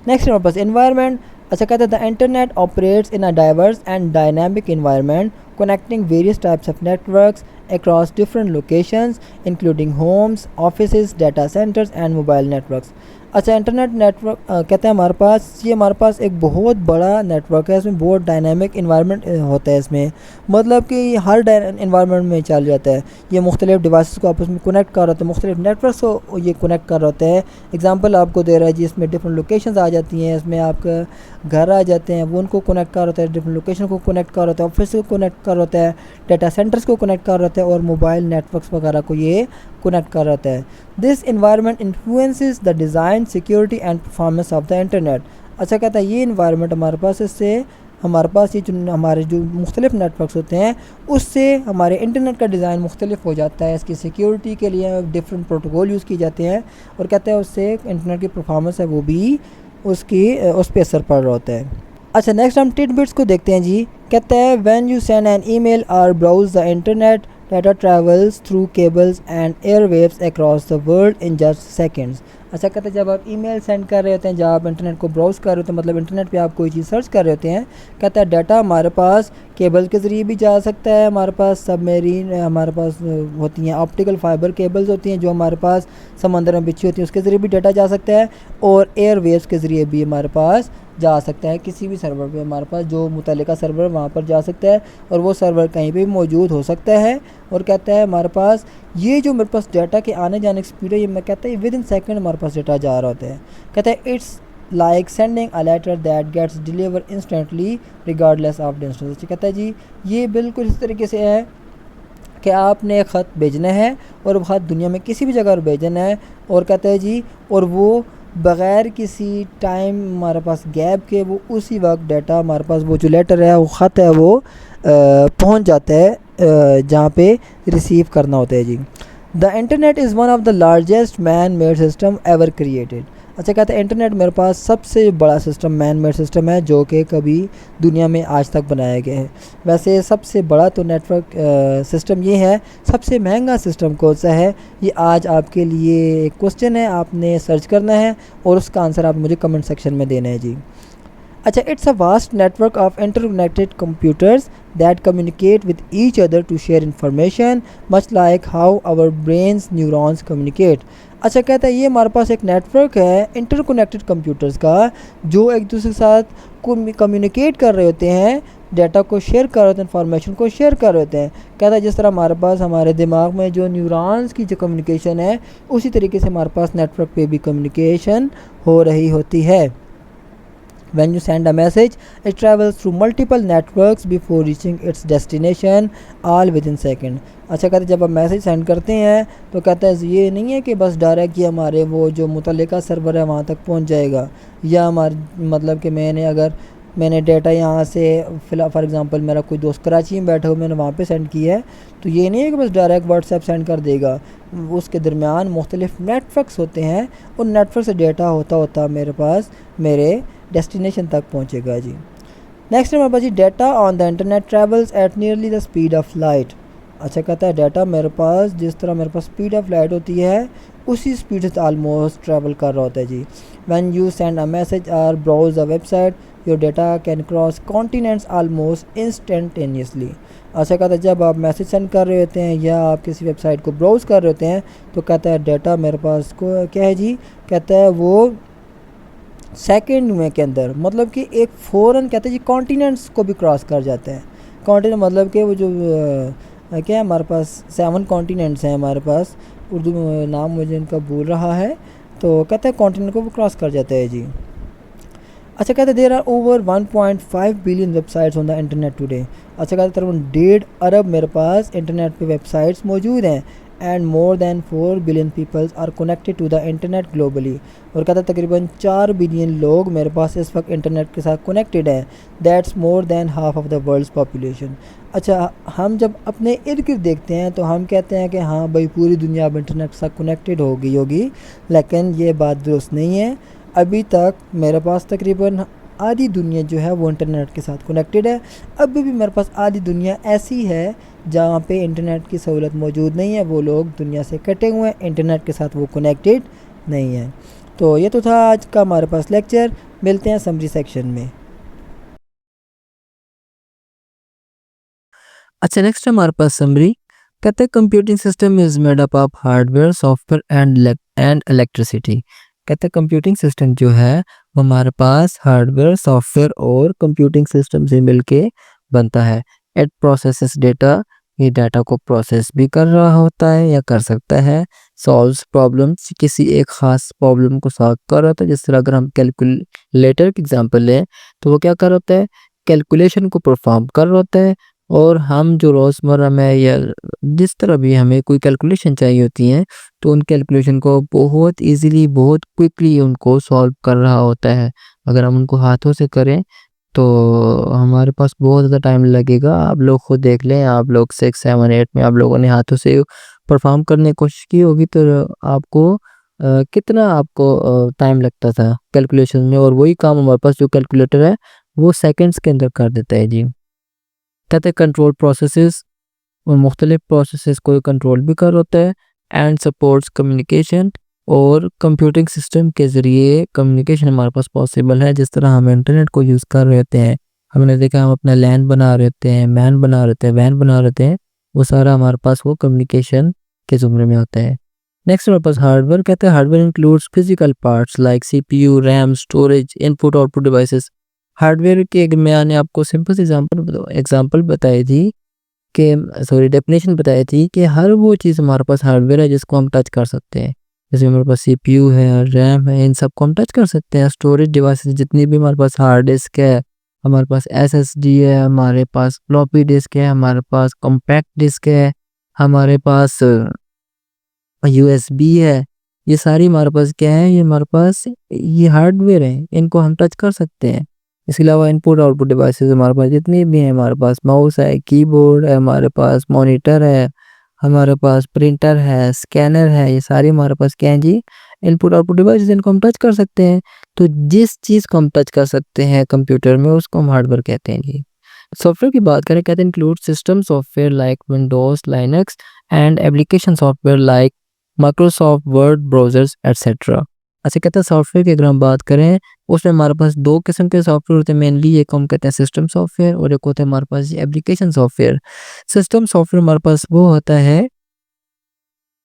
नेक्स्ट हमारे पास एनवायरनमेंट। अच्छा कहता है the internet operates in a diverse and dynamic environment connecting various types of networks across different locations including homes, offices, data centers and mobile networks। अच्छा internet network कहते हैं हमारे पास एक बहुत बड़ा नेटवर्क है, इसमें बहुत डायनामिक इन्वायरमेंट होता है, इसमें मतलब कि हर इन्वायरमेंट में चल जाता है। ये मुख्तलिफ डिवाइसेस को आपस में कनेक्ट कर रहा होता है, मुख्तलिफ नेटवर्क्स को ये कनेक्ट कर रहा होता है। एग्जांपल आपको दे रहा है जी, इसमें डिफरेंट लोकेशंस आ जाती हैं, इसमें आपका घर आ जाते हैं, वो उनको कनेक्ट कर होता है, डिफरेंट लोकेशन को कनेक्ट कर होता है, ऑफिस को कनेक्ट कर होता है, डाटा सेंटर्स को कनेक्ट कर होता है और मोबाइल नेटवर्क्स वगैरह को ये कनेक्ट कर होता है। This environment influences the design, security and performance of the internet. अच्छा कहता है ये इन्वायरमेंट हमारे पास, इससे हमारे पास ये जो हमारे जो मुख्तलिफ नेटवर्क्स होते हैं उससे हमारे इंटरनेट का डिज़ाइन मुख्तलिफ हो जाता है। इसकी सिक्योरिटी के लिए डिफरेंट प्रोटोकॉल यूज़ किए जाते हैं और कहते हैं उससे इंटरनेट की परफॉर्मेंस है वो भी उस पर असर पड़ रहा होता है। अच्छा नेक्स्ट हम टिडबिट्स को देखते हैं जी। कहता है when you send an email और browse the internet, data travels through cables and airwaves across the world in just seconds. अच्छा कहते हैं जब आप ईमेल सेंड कर रहे होते हैं, जब आप इंटरनेट को ब्राउज़ कर रहे होते हैं, मतलब इंटरनेट पे आप कोई चीज़ सर्च कर रहे होते हैं, कहता है डाटा हमारे पास केबल के ज़रिए भी जा सकता है, हमारे पास सबमेरीन हमारे पास होती हैं, ऑप्टिकल फाइबर केबल्स होती हैं जो हमारे पास समंदर में बिछी होती हैं, उसके ज़रिए भी डाटा जा सकता है, और एयरवेव्स के ज़रिए भी हमारे पास जा सकता है। किसी भी सर्वर पे हमारे पास जो मुतल्लिका सर्वर वहाँ पर जा सकता है और वो सर्वर कहीं भी मौजूद हो सकता है। और कहता है हमारे पास ये जो मेरे पास डाटा के आने जाने की स्पीड है, ये मैं कहता है विद इन सेकेंड हमारे पास डाटा जा रहा होता है। कहता है it's like sending a letter that gets deliver instantly regardless of distance. कहता है जी ये बिल्कुल इस तरीके से है कि आपने एक ख़त भेजना है और वो ख़त दुनिया में किसी भी जगह पर भेजना है, और कहता है जी और वो बग़ैर किसी टाइम हमारे पास गैप के वो उसी वक्त डाटा हमारे पास वो जो लेटर है वो ख़त है वो पहुंच जाता है जहाँ पे रिसीव करना होता है जी। The internet is one of the largest man made system ever created. अच्छा कहते हैं इंटरनेट मेरे पास सबसे बड़ा सिस्टम मैन मेड सिस्टम है जो कि कभी दुनिया में आज तक बनाया गया है। वैसे सबसे बड़ा तो नेटवर्क सिस्टम ये है, सबसे महंगा सिस्टम कौन सा है, ये आज आपके लिए एक क्वेश्चन है, आपने सर्च करना है और उसका आंसर आप मुझे कमेंट सेक्शन में देना है जी। अच्छा, it's a vast network of interconnected computers that communicate with each other to share information much like how our brains neurons communicate. अच्छा कहता है ये हमारे पास एक नेटवर्क है इंटरकनेक्टेड कंप्यूटर्स का जो एक दूसरे के साथ कम्युनिकेट कर रहे होते हैं, डाटा को शेयर कर रहे होते हैं, इन्फॉर्मेशन को शेयर कर रहे होते हैं। कहता है जिस तरह हमारे पास हमारे दिमाग में जो न्यूरॉन्स की जो कम्युनिकेशन है उसी तरीके से हमारे पास नेटवर्क पे भी कम्युनिकेशन हो रही होती है। When you send a message, it travels through multiple networks before reaching its destination, all within second। अच्छा कहते हैं जब आप मैसेज सेंड करते हैं तो कहता है ये नहीं है कि बस डायरेक्ट ही हमारे वो जो मुतल्लिका सर्वर है वहाँ तक पहुँच जाएगा, या हमारे मतलब कि मैंने डाटा यहाँ से फॉर एग्ज़ाम्पल मेरा कोई दोस्त कराची में बैठा हो, मैंने वहाँ पे सेंड किया है, तो ये नहीं है कि बस डायरेक्ट व्हाट्सएप सेंड कर देगा। उसके दरमियान मुख्तलिफ नेटवर्क्स होते हैं, उन नेटवर्क से डाटा होता मेरे पास मेरे डेस्टिनेशन तक पहुंचेगा जी। नेक्स्ट हमारे पास जी data on the internet travels at nearly the speed of light. अच्छा कहता है डाटा मेरे पास जिस तरह मेरे पास स्पीड ऑफ लाइट होती है उसी स्पीड से ऑलमोस्ट ट्रैवल कर रहा होता है जी। When you send a message और browse a website your data can cross continents almost instantaneously. अच्छा कहता है जब आप मैसेज सेंड कर रहे होते हैं या आप किसी वेबसाइट को ब्राउज़ कर रहे होते हैं तो कहता है डाटा मेरे पास को क्या है जी, कहता है वो सेकेंड में के अंदर, मतलब कि एक फ़ौरन कहते हैं जी कॉन्टिनेंट्स को भी क्रॉस कर जाते हैं। कॉन्टिनेंट मतलब कि वो जो क्या है हमारे पास 7 कॉन्टिनेंट्स हैं हमारे पास, उर्दू में नाम मुझे इनका भूल रहा है, तो कहते हैं कॉन्टिनेंट को वो क्रॉस कर जाता है जी। अच्छा कहते हैं there are over 1.5 billion websites on the internet today. अच्छा कहते हैं तकरीबन 1.5 अरब मेरे पास इंटरनेट पे वेबसाइट्स मौजूद हैं and more than 4 billion peoples are connected to the internet globally. और कहता है तकरीबन 4 बिलियन लोग मेरे पास इस वक्त इंटरनेट के साथ कनेक्टेड हैं, that's more than half of the world's population. अच्छा हम जब अपने इर्द गिर्द देखते हैं तो हम कहते हैं कि हाँ भाई पूरी दुनिया अब इंटरनेट के साथ कनेक्टेड हो गई होगी, लेकिन ये बात दुरुस्त नहीं है। अभी तक मेरे पास तकरीबन आधी दुनिया जो है वो इंटरनेट के साथ कनेक्टेड है। अभी भी मेरे पास आधी दुनिया ऐसी है जहाँ पे इंटरनेट की सहूलत मौजूद नहीं है, वो लोग दुनिया से कटे हुए हैं, इंटरनेट के साथ वो कनेक्टेड नहीं है। तो ये तो था आज का हमारे पास लेक्चर, मिलते हैं समरी सेक्शन में। अच्छा नेक्स्ट हमारे पास समरी कहते हैं computing system is made up of hardware software and electricity. कहते हैं कंप्यूटिंग सिस्टम जो है वो हमारे पास हार्डवेयर सॉफ्टवेयर और कंप्यूटिंग सिस्टम से मिलके बनता है। इट प्रोसेसेस डेटा, ये डाटा को प्रोसेस भी कर रहा होता है या कर सकता है। सॉल्व्स प्रॉब्लम्स, किसी एक ख़ास प्रॉब्लम को सॉल्व कर रहा होता है। जिस तरह अगर हम कैलकुलेटर की एग्जांपल लें तो वो क्या कर रहा होता है, कैलकुलेशन को परफॉर्म कर रहा होता है। और हम जो रोज़मर्रा में या जिस तरह भी हमें कोई कैलकुलेशन चाहिए होती हैं तो उन कैलकुलेशन को बहुत इजीली बहुत क्विकली उनको सॉल्व कर रहा होता है। अगर हम उनको हाथों से करें तो हमारे पास बहुत ज़्यादा टाइम लगेगा। आप लोग खुद देख लें, आप लोग 6, 7, 8 में आप लोगों ने हाथों से परफॉर्म करने की कोशिश की होगी तो आपको कितना आपको टाइम लगता था कैलकुलेशन में, और वही काम हमारे पास जो कैलकुलेटर है वो सेकंड्स के अंदर कर देता है जी। कहते हैं कंट्रोल प्रोसेसेस, और मुख्तलिफ प्रोसेसेस को कंट्रोल भी कर होता है। एंड सपोर्ट्स कम्युनिकेशन, और कंप्यूटिंग सिस्टम के ज़रिए कम्युनिकेशन हमारे पास पॉसिबल है। जिस तरह हम इंटरनेट को यूज़ कर रहे होते हैं, हमने देखा हम अपना लैंड बना रहे होते हैं, मैन बना रहे होते हैं, वैन बना रहे होते हैं, वो सारा हमारे पास वो कम्युनिकेशन के ज़ुमरे में होता है। नेक्स्ट हमारे पास हार्डवेयर, कहते हैं hardware includes physical parts like CPU, RAM, storage, input output devices. Hardware के मैंने आपको सिंपल सी एग्जांपल बताई थी कि डेफिनेशन बताई थी कि हर वो चीज़ हमारे पास हार्डवेयर है जिसको हम टच कर सकते हैं। जैसे हमारे पास CPU है, रैम है, इन सब को हम टच कर सकते हैं। स्टोरेज डिवाइसेस जितनी भी हमारे पास हार्ड डिस्क है, हमारे पास SSD है, हमारे पास फ्लॉपी डिस्क है, हमारे पास कॉम्पैक्ट डिस्क है, हमारे पास USB है, ये सारी हमारे पास क्या है, ये हमारे पास ये हार्डवेयर है, इनको हम टच कर सकते हैं। इसके अलावा इनपुट आउटपुट डिवाइसेस हमारे पास जितनी भी हैं, हमारे पास माउस है, कीबोर्ड है, हमारे पास मॉनिटर है, हमारे पास प्रिंटर है, स्कैनर है, ये सारी हमारे पास क्या है जी, इनपुट आउटपुट डिवाइस इनको हम टच कर सकते हैं। तो जिस चीज़ को हम टच कर सकते हैं कंप्यूटर में उसको हम हार्डवेयर कहते हैं जी। सॉफ्टवेयर की बात करें कहते हैं include system software like Windows, Linux and application software like Microsoft word, browsers etcetera. अच्छा कहते हैं सॉफ्टवेयर की अगर हम बात करें उसमें हमारे पास 2 किस्म के सॉफ्टवेयर होते हैं मेनली, एक हम कहते हैं सिस्टम सॉफ्टवेयर और एक होता है हमारे पास एप्लीकेशन सॉफ्टवेयर। सिस्टम सॉफ्टवेयर हमारे पास वो होता है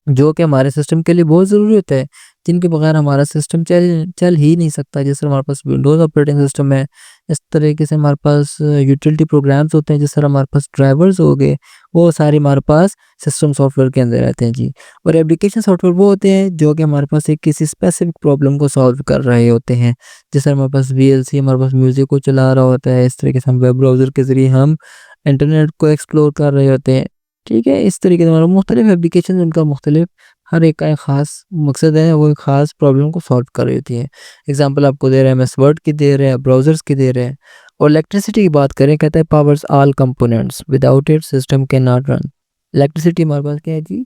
जो कि हमारे सिस्टम के लिए बहुत ज़रूरी होता है, जिनके बगैर हमारा सिस्टम चल ही नहीं सकता। जैसे हमारे पास विंडोज़ ऑपरेटिंग सिस्टम है, इस तरीके से हमारे पास यूटिलिटी प्रोग्राम्स होते हैं, जिस तरह हमारे पास ड्राइवर्स हो गए, वो सारे हमारे पास सिस्टम सॉफ्टवेयर के अंदर रहते हैं जी। और एप्लीकेशन सॉफ्टवेयर वो होते हैं जो कि हमारे पास एक किसी स्पेसिफिक प्रॉब्लम को सॉल्व कर रहे होते हैं। जैसे हमारे पास वीएलसी हमारे पास म्यूज़िक को चला रहा होता है, इस तरीके से हम वेब ब्राउज़र के ज़रिए हम इंटरनेट को एक्सप्लोर कर रहे होते हैं। ठीक है? इस तरीके से हमारा मुख्तलिफ एप्लीकेशन उनका मुख्तलिफ हर एक का एक ख़ास मकसद है, वो एक ख़ास प्रॉब्लम को सॉल्व कर रही होती है। एग्ज़ाम्पल आपको दे रहे हैं, एमएस वर्ड की दे रहे हैं, ब्राउज़र्स की दे रहे हैं। और इलेक्ट्रिसिटी की बात करें कहता है powers all components, without it system can not run. Electricity हमारे पास क्या है जी?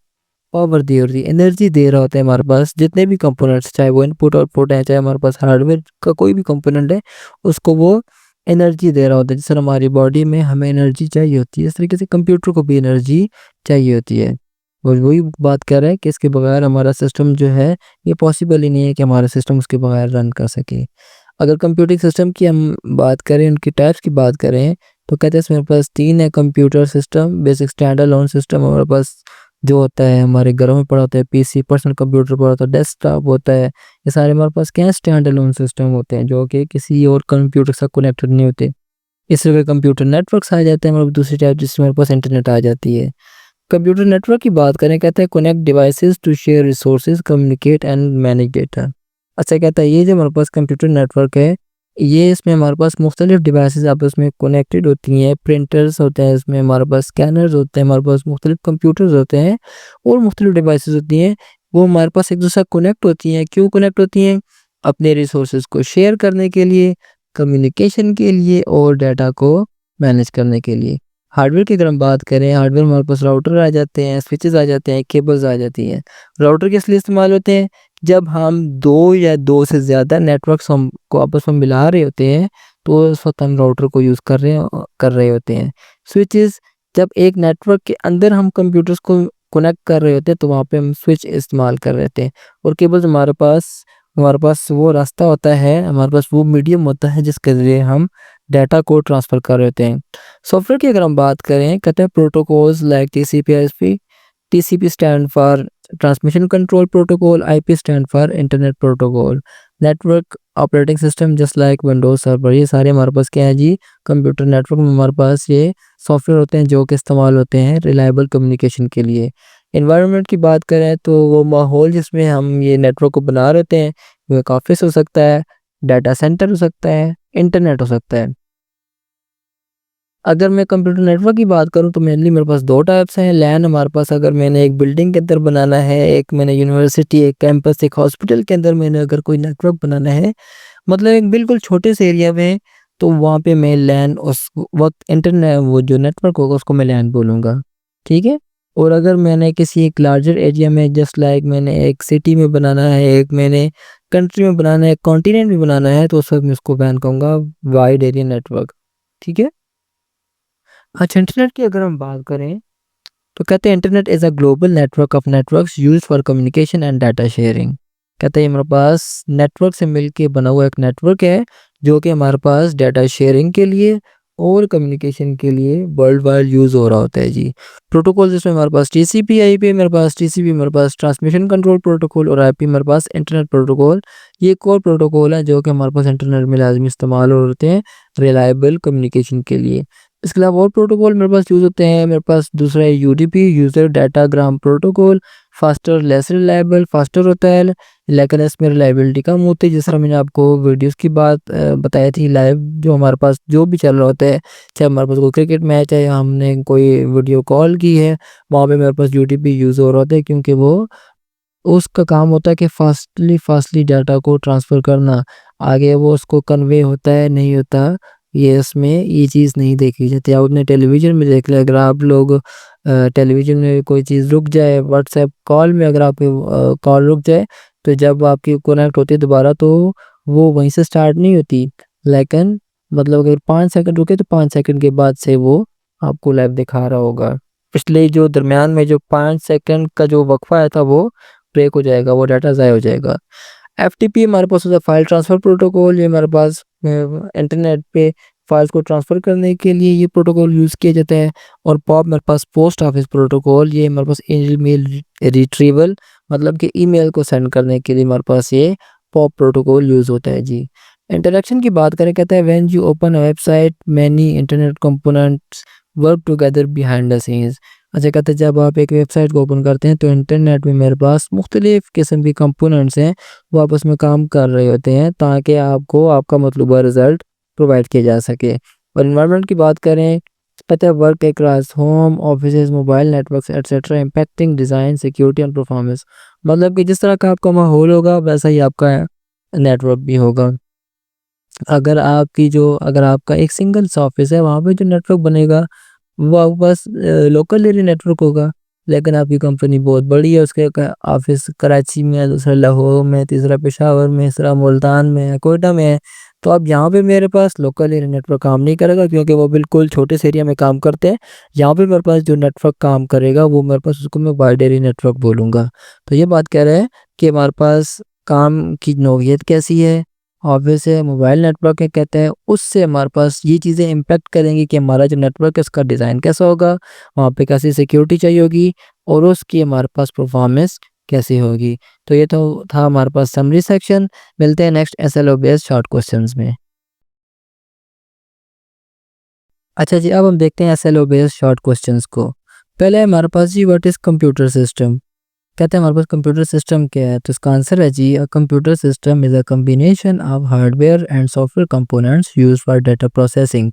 पावर दे रही है, एनर्जी दे रहा होता है हमारे पास जितने भी कंपोनेंट्स, चाहे वो इनपुट आउटपुट है, चाहे हमारे पास हार्डवेयर का कोई भी कंपोनेंट है, उसको वो एनर्जी दे रहा होता है। जिस तरह हमारी बॉडी में हमें एनर्जी चाहिए होती है, इस तरीके से कंप्यूटर को भी एनर्जी चाहिए होती है। और वही बात कर रहे हैं कि इसके बगैर हमारा सिस्टम जो है, ये पॉसिबल ही नहीं है कि हमारा सिस्टम उसके बगैर रन कर सके। अगर कंप्यूटिंग सिस्टम की हम बात करें, उनकी टाइप्स की बात करें, तो कहते हैं इसमें हमारे पास 3 है computer system, basic standard alone system हमारे पास जो होता है हमारे घरों में पड़ा होता है, पीसी, पर्सनल कंप्यूटर पड़ा होता है, डेस्कटॉप होता है। ये सारे हमारे पास क्या है? स्टैंड अलोन सिस्टम होते हैं जो कि किसी और कंप्यूटर से कनेक्टेड नहीं होते। इस तरह के कंप्यूटर नेटवर्क्स आ जाते हैं, मतलब दूसरी टाइप जिसमें हमारे पास इंटरनेट आ जाती है। कंप्यूटर नेटवर्क की बात करें कहते हैं connect devices to share resources, communicate and manage data. अच्छा कहता है ये जो हमारे पास कंप्यूटर नेटवर्क है, ये इसमें हमारे पास मुख्तलिफ डिवाइसेस आपस में कनेक्टेड होती हैं, प्रिंटर्स होते हैं, इसमें हमारे पास स्कैनर्स होते हैं, हमारे पास मुख्तलिफ कंप्यूटर्स होते हैं और मुख्तलिफ डिवाइसेस होती हैं। वो हमारे पास एक दूसरे कनेक्ट होती हैं। क्यों कनेक्ट होती हैं? अपने रिसोर्सेज को शेयर करने के लिए, कम्युनिकेशन के लिए और डाटा को मैनेज करने के लिए। हार्डवेयर की अगर हम बात करें, हार्डवेयर में हमारे पास राउटर आ जाते हैं, स्विचेस आ जाते हैं, केबल्स आ जाती हैं। राउटर किस लिए इस्तेमाल होते हैं? जब हम 2 या 2 से ज़्यादा नेटवर्क्स को आपस में मिला रहे होते हैं, तो उस वक़्त हम राउटर को यूज़ कर रहे होते हैं। स्विचेस जब एक नेटवर्क के अंदर हम कंप्यूटर्स को कनेक्ट कर रहे होते हैं, तो वहाँ पे हम स्विच इस्तेमाल कर रहे होते हैं। और केबल्स हमारे पास वो रास्ता होता है, हमारे पास वो मीडियम होता है जिसके ज़रिए हम डाटा को ट्रांसफ़र कर रहे होते हैं। सॉफ्टवेयर की अगर हम बात करें कहते हैं protocols like TCP, ISP. TCP stand for transmission control protocol, IP stand for internet protocol. Network operating system just like Windows server, ये सारे हमारे पास क्या है जी? कंप्यूटर नेटवर्क में हमारे पास ये सॉफ्टवेयर होते हैं जो कि इस्तेमाल होते हैं रिलायबल कम्युनिकेशन के लिए। एनवायरनमेंट की बात करें तो वो माहौल जिसमें हम ये नेटवर्क को बना रहे होते हैं, वो एक ऑफिस हो सकता है, डाटा सेंटर हो सकता है, इंटरनेट हो सकता है। अगर मैं कंप्यूटर नेटवर्क की बात करूँ तो मेनली मेरे पास 2 टाइप्स हैं। लैन हमारे पास अगर मैंने एक बिल्डिंग के अंदर बनाना है, एक मैंने यूनिवर्सिटी, एक कैंपस, एक हॉस्पिटल के अंदर मैंने अगर कोई नेटवर्क बनाना है, मतलब एक बिल्कुल छोटे से एरिया में, तो वहाँ पे मैं लैन उस वक़्त इंटरनेट वो जो नेटवर्क होगा उसको मैं लैन बोलूँगा। ठीक है? और अगर मैंने किसी एक लार्जर एरिया में जस्ट लाइक मैंने एक सिटी में बनाना है, एक मैंने कंट्री में बनाना है, एक कॉन्टिनेंट में बनाना है, तो उस वक़्त मैं उसको वैन कहूँगा, वाइड एरिया नेटवर्क। ठीक है? अच्छा इंटरनेट की अगर हम बात करें तो कहते हैं internet is a global network of networks used for communication and data sharing. कहते हैं हमारे पास नेटवर्क से मिलके बना हुआ एक नेटवर्क है जो कि हमारे पास डाटा शेयरिंग के लिए और कम्युनिकेशन के लिए वर्ल्ड वाइड यूज़ हो रहा होता है जी। प्रोटोकॉल जिसमें हमारे पास टीसीपी, आईपी, मेरे पास टीसीपी, मेरे पास ट्रांसमिशन कंट्रोल प्रोटोकॉल और आईपी मेरे पास इंटरनेट प्रोटोकॉल। ये कोर प्रोटोकॉल है जो कि हमारे पास इंटरनेट में लाजमी इस्तेमाल होते हैं रिलायबल कम्युनिकेशन के लिए। इसके अलावा और प्रोटोकॉल मेरे पास यूज़ होते हैं। मेरे पास दूसरा है UDP, user datagram protocol. Faster, less reliable, faster होता है लेकिन इसमें रिलायबिलिटी कम होती है। जिस तरह मैंने आपको वीडियोस की बात बताई थी, लाइव जो हमारे पास जो भी चल रहा होता है, चाहे हमारे पास कोई क्रिकेट मैच है या हमने कोई वीडियो कॉल की है, वहाँ पे मेरे पास यूडीपी यूज़ हो रहा होता है क्योंकि वो उसका काम होता है कि फास्टली डाटा को ट्रांसफ़र करना। आगे वो उसको कन्वे होता है, नहीं होता, ये इसमें ये चीज़ नहीं देखी जाती। आपने टेलीविज़न में देख लिया, अगर आप लोग टेलीविज़न में कोई चीज़ रुक जाए, व्हाट्सएप कॉल में अगर आप कॉल रुक जाए, तो जब आपकी कनेक्ट होती है दोबारा तो वो वहीं से स्टार्ट नहीं होती, लेकिन मतलब अगर 5 सेकंड रुके तो 5 सेकंड के बाद से वो आपको लाइव दिखा रहा होगा। पिछले जो दरमियान में जो 5 सेकंड का जो वक्फा है था वो ब्रेक हो जाएगा, वो डाटा ज़ाया हो जाएगा। एफटीपी हमारे पास होता है फाइल ट्रांसफ़र प्रोटोकॉल, ये हमारे पास इंटरनेट पे फाइल्स को ट्रांसफ़र करने के लिए ये प्रोटोकॉल यूज़ किया जाता है। और पॉप हमारे पास पोस्ट ऑफिस प्रोटोकॉल, ये हमारे पास ईमेल रिट्रीवल मतलब कि ईमेल को सेंड करने के लिए हमारे पास ये पॉप प्रोटोकॉल यूज़ होता है जी। इंटरेक्शन की बात करें, कहता है when you open a website many internet components work together behind the scenes. अच्छा, कहते हैं जब आप एक वेबसाइट को ओपन करते हैं तो इंटरनेट में मेरे पास मुख्तलिफ किस्म के कंपोनेंट्स हैं, वो आपस में काम कर रहे होते हैं ताकि आपको आपका मतलूबा रिज़ल्ट प्रोवाइड किया जा सके। और एनवायरनमेंट की बात करें, पता है work across home, offices, mobile networks etcetera impacting design, security and performance. मतलब कि जिस तरह का आपका माहौल होगा वैसा ही आपका नेटवर्क भी होगा। अगर आपका एक सिंगल सा ऑफिस है, वहाँ पे जो नेटवर्क बनेगा वो आपके पास लोकल एरिया नेटवर्क होगा। लेकिन आपकी कंपनी बहुत बड़ी है, उसके ऑफिस कराची में है, दूसरा लाहौर में, तीसरा पेशावर में, तीसरा मुल्तान में है, कोयटा में है। तो अब यहाँ पे मेरे पास लोकल एरिया नेटवर्क काम नहीं करेगा क्योंकि वो बिल्कुल छोटे से एरिया में काम करते हैं। यहाँ पे मेरे पास जो नेटवर्क काम करेगा वो मेरे पास उसको मैं वाइड एरिया नेटवर्क बोलूँगा। तो ये बात कह रहा है कि हमारे पास काम की नौइयत कैसी है, ऑफिस है, मोबाइल नेटवर्क है, कहते हैं उससे हमारे पास ये चीज़ें इम्पैक्ट करेंगी कि हमारा जो नेटवर्क है उसका डिज़ाइन कैसा होगा, वहाँ पे कैसी सिक्योरिटी चाहिए होगी और उसकी हमारे पास परफॉर्मेंस कैसी होगी। तो ये तो था हमारे पास समरी सेक्शन। मिलते हैं next SLO based short questions में। अच्छा जी, अब हम देखते हैं एसएलओ बेस्ड शॉर्ट क्वेश्चंस को। पहले है हमारे पास जी व्हाट इज़ कंप्यूटर सिस्टम। कहते हैं हमारे पास कंप्यूटर सिस्टम क्या है, तो इसका आंसर है जी a computer system is a combination of hardware and software components used for data processing.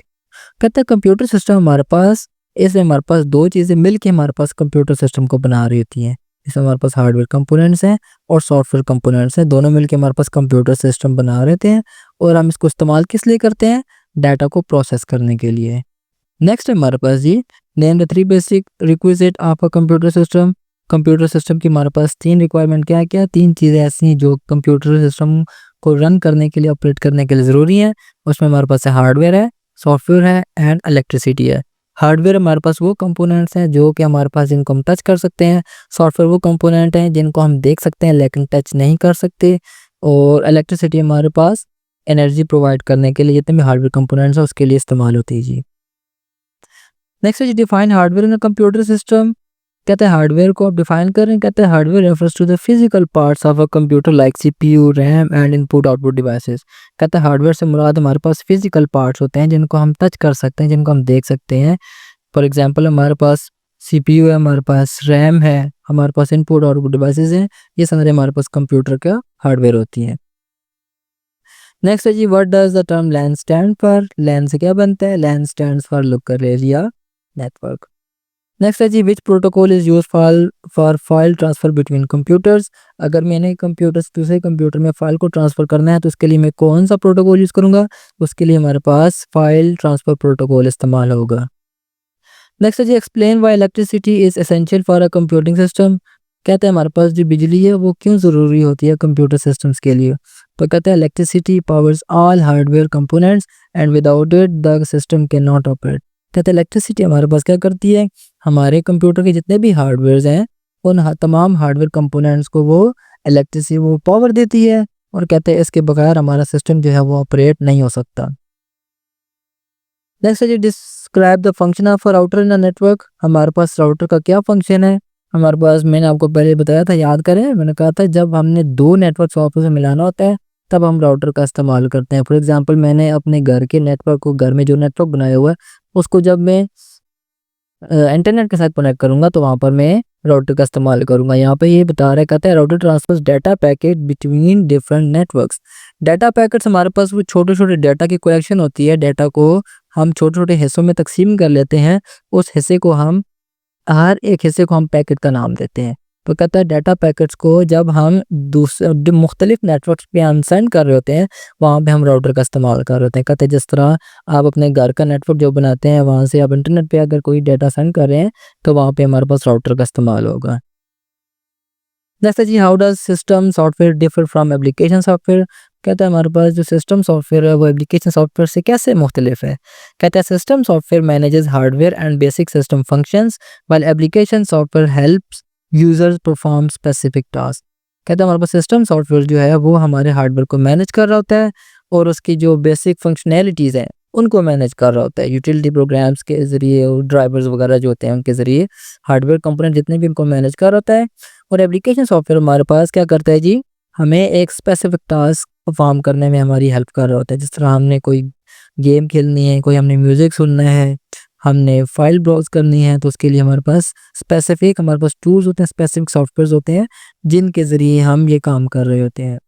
कहते हैं कंप्यूटर सिस्टम हमारे पास, इसमें हमारे पास दो चीज़ें मिलके हमारे पास कंप्यूटर सिस्टम को बना रही होती हैं। इसमें हमारे पास हार्डवेयर कंपोनेंट्स हैं और सॉफ्टवेयर कंपोनेंट्स हैं, दोनों मिलके हमारे पास कंप्यूटर सिस्टम बना रहे थे और हम इसको इस्तेमाल किस लिए करते हैं, डाटा को प्रोसेस करने के लिए। नेक्स्ट है हमारे पास जी name the 3 basic requisite of a computer system. Computer system की हमारे पास 3 रिक्वायरमेंट क्या है, क्या 3 चीज़ें ऐसी हैं जो कंप्यूटर सिस्टम को रन करने के लिए, ऑपरेट करने के लिए ज़रूरी हैं। उसमें हमारे पास हार्डवेयर है, सॉफ्टवेयर है एंड इलेक्ट्रिसिटी है। हार्डवेयर हमारे पास वो कंपोनेंट्स हैं जो कि हमारे पास जिनको हम टच कर सकते हैं, सॉफ्टवेयर वो कंपोनेंट हैं जिनको हम देख सकते हैं लेकिन टच नहीं कर सकते, और इलेक्ट्रिसिटी हमारे पास एनर्जी प्रोवाइड करने के लिए जितने भी हार्डवेयर कंपोनेंट्स हैं उसके लिए इस्तेमाल होती है जी। नेक्स्ट है जी define hardware in a computer system. कहते हैं हार्डवेयर को आप डिफाइन करें, कहते हैं hardware refers to the physical parts of a computer like CPU, RAM and input output devices. कहते हैं हार्डवेयर से मुराद हमारे पास फिजिकल पार्ट्स होते हैं जिनको हम टच कर सकते हैं, जिनको हम देख सकते हैं। फॉर एग्जांपल हमारे पास सीपीयू है, हमारे पास रैम है, हमारे पास इनपुट आउटपुट डिवाइसेस हैं, ये सारे हमारे पास कंप्यूटर का हार्डवेयर होती हैं। नेक्स्ट है जी what does the term LAN stand for. LAN से क्या बनता है, LAN stands for local area network. Next है जी which protocol is use for file transfer between computers. अगर मैंने कंप्यूटर से दूसरे कंप्यूटर में फ़ाइल को ट्रांसफ़र करना है तो उसके लिए मैं कौन सा प्रोटोकॉल यूज़ करूँगा, उसके लिए हमारे पास फाइल ट्रांसफ़र प्रोटोकॉल इस्तेमाल होगा। नेक्स्ट है जी explain why electricity is essential for a computing system. कहते हैं हमारे पास जो बिजली है वो क्यों ज़रूरी होती है कंप्यूटर सिस्टम्स के लिए। तो कहते हैं electricity powers all hardware components and without it the system can not operate. कहते हैं इलेक्ट्रिसिटी हमारे पास क्या करती है, हमारे कंप्यूटर के जितने भी हार्डवेयर्स हैं उन तमाम हार्डवेयर कंपोनेंट्स को वो इलेक्ट्रिसिटी वो पावर देती है, और कहते हैं इसके बगैर हमारा सिस्टम जो है वो ऑपरेट नहीं हो सकता। नेक्स्ट है जी describe the function of a router in a network. हमारे पास राउटर का क्या फंक्शन है, हमारे पास मैंने आपको पहले बताया था, याद करें मैंने कहा था जब हमने दो नेटवर्क आपस में मिलाना होता है तब हम राउटर का इस्तेमाल करते हैं। फॉर एग्जांपल मैंने अपने घर के नेटवर्क को, घर में जो नेटवर्क बनाया हुआ है उसको जब मैं इंटरनेट के साथ कनेक्ट करूँगा तो वहाँ पर मैं राउटर का इस्तेमाल करूँगा। यहाँ पे ये बता रहा है, कहता है router transfers data packet between different networks. Data packets हमारे पास वो छोटे-छोटे डाटा की कलेक्शन होती है, डाटा को हम छोटे-छोटे हिस्सों में तकसीम कर लेते हैं, उस हिस्से को हम हर एक हिस्से को हम पैकेट का नाम देते हैं। तो कहता है डाटा पैकेट्स को जब हम दूसरे मुख्तलिफ नेटवर्क्स पे हम सेंड कर रहे होते हैं वहाँ पे हम राउटर का इस्तेमाल कर रहे होते हैं। कहते हैं जिस तरह आप अपने घर का नेटवर्क जो बनाते हैं वहाँ से आप इंटरनेट पे अगर कोई डाटा सेंड कर रहे हैं तो वहाँ पे हमारे पास राउटर का इस्तेमाल होगा। नेक्स्ट है जी, how does system software differ from application software. कहता है हमारे पास जो सिस्टम सॉफ्टवेयर है वो एप्लीकेशन सॉफ्टवेयर से कैसे मुख्तलिफ है। कहता है system software manages hardware and basic system functions while application software helps users perform specific task. कहता है हमारे पास सिस्टम सॉफ्टवेयर जो है वो हमारे हार्डवेयर को मैनेज कर रहा होता है और उसकी जो बेसिक फंक्शनैलिटीज़ हैं उनको मैनेज कर रहा होता है यूटिलिटी प्रोग्राम्स के ज़रिए और ड्राइवर्स वगैरह जो होते हैं उनके ज़रिए हार्डवेयर कंपोनेंट जितने भी उनको मैनेज कर रहा होता है। और एप्लीकेशन सॉफ्टवेयर हमारे पास क्या करता है जी, हमें एक स्पेसिफिक टास्क परफॉर्म करने में हमारी हेल्प कर रहा होता है। जिस तरह हमने कोई गेम खेलनी है, कोई हमने म्यूज़िक सुनना है, हमने फाइल ब्राउज़ करनी है, तो उसके लिए हमारे पास स्पेसिफिक हमारे पास टूल्स होते हैं, स्पेसिफिक सॉफ्टवेयर्स होते हैं जिनके ज़रिए हम ये काम कर रहे होते हैं।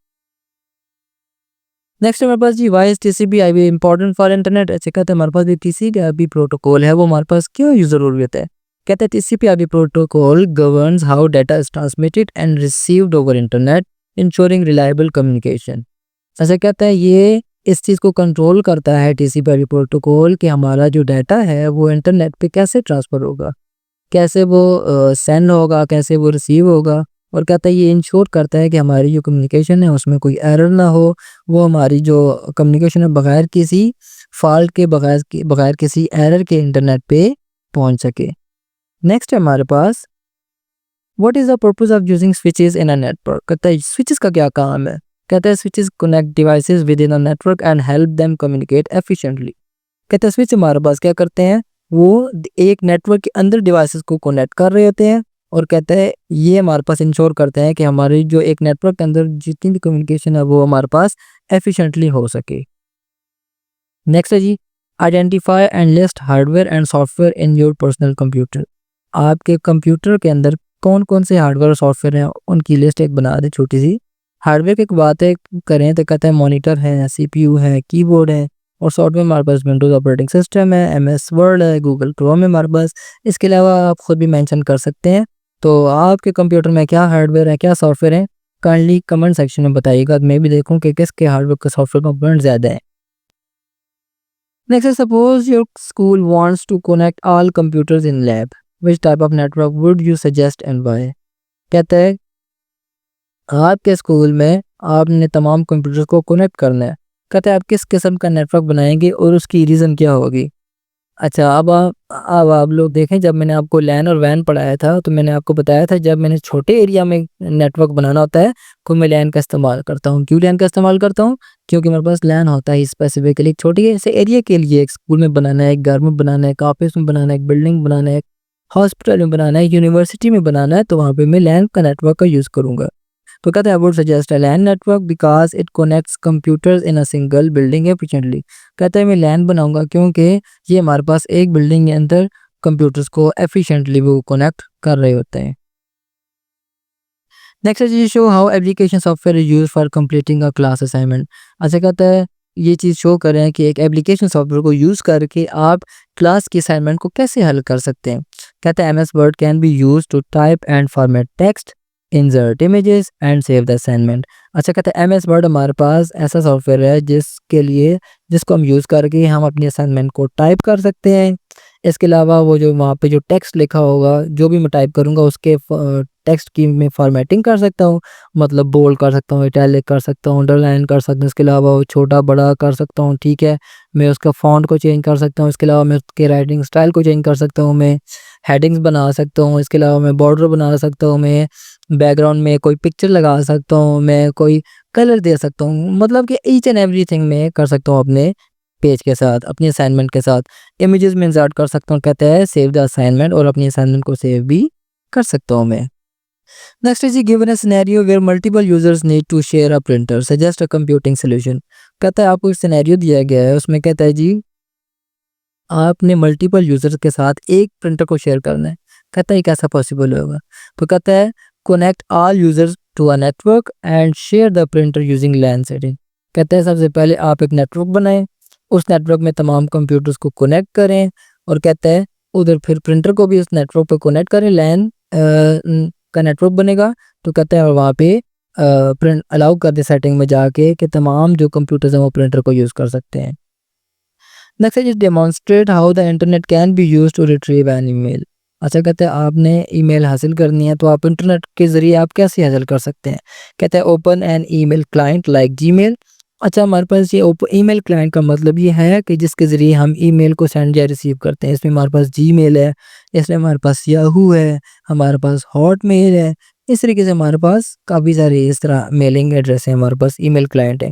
नेक्स्ट हमारे पास जी, why is TCP IP important for internet. ऐसे कहते हैं हमारे पास जो टीसीपी आईपी प्रोटोकॉल है वो हमारे पास क्यों ज़रूरी होता है। कहते हैं TCP IP protocol governs how data is transmitted and received over internet ensuring reliable communication. ऐसा कहता है ये इस चीज़ को कंट्रोल करता है टीसीपी आईपी प्रोटोकॉल कि हमारा जो डाटा है वो इंटरनेट पे कैसे ट्रांसफ़र होगा, कैसे वो सेंड होगा, कैसे वो रिसीव होगा। और कहता है ये इंश्योर करता है कि हमारी जो कम्युनिकेशन है उसमें कोई एरर ना हो, वो हमारी जो कम्युनिकेशन है बगैर किसी फॉल्ट के बगैर किसी एरर के इंटरनेट पे पहुंच सके। नेक्स्ट है हमारे पास, what is the purpose of using switches in a network. कहता है स्विचेस का क्या काम है। कहता है switches connect devices within a network and help them communicate efficiently. कहते हैं स्विच हमारे पास क्या करते हैं, वो एक नेटवर्क के अंदर डिवाइसेस को कनेक्ट कर रहे होते हैं और कहते हैं ये हमारे पास इंश्योर करते हैं कि हमारी जो एक नेटवर्क के अंदर जितनी भी कम्युनिकेशन है वो हमारे पास एफिशिएंटली हो सके। नेक्स्ट है जी, identify and list hardware and software in your personal computer. आपके कंप्यूटर के अंदर कौन कौन से हार्डवेयर और सॉफ्टवेयर हैं उनकी लिस्ट एक बना दे छोटी सी। हार्डवेयर की बातें करें तो कहते हैं मॉनिटर है, सीपीयू है, कीबोर्ड है। और सॉफ्टवेयर हमारे पास विंडोज़ ऑपरेटिंग सिस्टम है, एमएस वर्ड है, गूगल क्रोम है हमारे पास। इसके अलावा आप खुद भी मेंशन कर सकते हैं। तो आपके कंप्यूटर में क्या हार्डवेयर है, क्या सॉफ्टवेयर है, काइंडली कमेंट सेक्शन में बताइएगा। मैं भी देखूँ कि किसके हार्डवेयर के सॉफ्टवेयर कंपोनेंट ज़्यादा है। Next, suppose your school wants to connect all computers in lab. Which type of network would you suggest and why? कहता है आपके स्कूल में आपने तमाम कंप्यूटर्स को कनेक्ट करना है। कहता है आप किस किस्म का नेटवर्क बनाएंगे और उसकी रीज़न क्या होगी। अच्छा, अब आप लोग देखें, जब मैंने आपको लैन और वैन पढ़ाया था तो मैंने आपको बताया था जब मैंने छोटे एरिया में नेटवर्क बनाना होता है तो मैं लैन का इस्तेमाल करता हूँ। क्यों लैन का इस्तेमाल करता हूँ? क्योंकि मेरे पास लैन होता है स्पेसिफिकली एक छोटे ऐसे एरिया के लिए। एक स्कूल में बनाना है, एक घर में बनाना है, एक ऑफिस में बनाना है, एक बिल्डिंग बनाना है, एक हॉस्पिटल में बनाना है, यूनिवर्सिटी में बनाना है, तो वहाँ पर मैं लैन का नेटवर्क का यूज़ करूँगा। तो कहते हैं I would suggest a LAN network because it connects computers in a single building efficiently. कहता है मैं लैन बनाऊंगा क्योंकि ये हमारे पास एक बिल्डिंग के अंदर कंप्यूटर्स को एफिशिएंटली वो कनेक्ट कर रहे होते हैं। नेक्स्ट है जी, show how application software is use for completing a class assignment. अच्छा, कहता है ये चीज़ शो करें कि एक एप्लीकेशन सॉफ्टवेयर को यूज़ करके आप क्लास की असाइनमेंट को कैसे हल कर सकते हैं। कहता है MS Word can be use to type and format text, insert images and save the assignment. अच्छा, कहता है एमएस वर्ड हमारे पास ऐसा सॉफ्टवेयर है जिसको हम यूज़ करके हम अपनी असाइनमेंट को टाइप कर सकते हैं। इसके अलावा वो जो वहाँ पे जो टेक्स्ट लिखा होगा, जो भी मैं टाइप करूँगा उसके टेक्स्ट की मैं फॉर्मेटिंग कर सकता हूँ। मतलब बोल्ड कर सकता हूँ, इटैलिक कर सकता हूँ, अंडरलाइन कर सकता हूँ। इसके अलावा वो छोटा बड़ा कर सकता हूँ, ठीक है। मैं उसका फ़ॉन्ट को चेंज कर सकता हूँ। इसके अलावा मैं उसके राइटिंग स्टाइल को चेंज कर सकता हूँ। मैं हेडिंग्स बना सकता हूँ। इसके अलावा मैं बॉर्डर बना सकता हूँ। मैं बैकग्राउंड में कोई पिक्चर लगा सकता हूँ। मैं कोई कलर दे सकता हूँ। मतलब कि ईच एंड एवरीथिंग मैं कर सकता हूँ अपने पेज के साथ, अपनी असाइनमेंट के साथ। इमेजेस में इंसर्ट कर सकता हूँ, कहता है सेव द असाइनमेंट, और अपनी असाइनमेंट को सेव भी कर सकता हूँ मैं। Next is given a scenario where multiple users need to share a printer, suggest a computing solution. कहता है आपको एक सिनेरियो दिया गया है, उसमें कहता है जी आपने मल्टीपल यूजर्स के साथ एक प्रिंटर को शेयर करना है। कहता है कैसा पॉसिबल होगा। तो कहता है connect all users to a network and share the printer using LAN setting. कहता है सबसे पहले आप एक नेटवर्क बनाएं, उस नेटवर्क में तमाम कंप्यूटर्स को कनेक्ट करें, और कहता है उधर फिर प्रिंटर को भी उस नेटवर्क पे कनेक्ट करें। लैन का नेटवर्क बनेगा। तो कहता है और वहाँ पे प्रिंट अलाउ कर दे सेटिंग में जाके कि तमाम जो कंप्यूटर्स हैं वो प्रिंटर को यूज़ कर सकते हैं। Next is demonstrate how the internet can be use to retrieve an email. अच्छा कहते हैं आपने ईमेल हासिल करनी है तो आप इंटरनेट के ज़रिए आप कैसे हासिल कर सकते हैं? कहते हैं open an email client like Gmail. अच्छा हमारे पास ये ईमेल क्लाइंट का मतलब ये है कि जिसके ज़रिए हम ईमेल को सेंड या रिसीव करते हैं। इसमें हमारे पास जीमेल है, इसमें हमारे पास याहू है, हमारे पास हॉटमेल है। इस तरीके से हमारे पास काफ़ी सारे इस तरह मेलिंग एड्रेस हैं, हमारे पास ईमेल क्लाइंट है।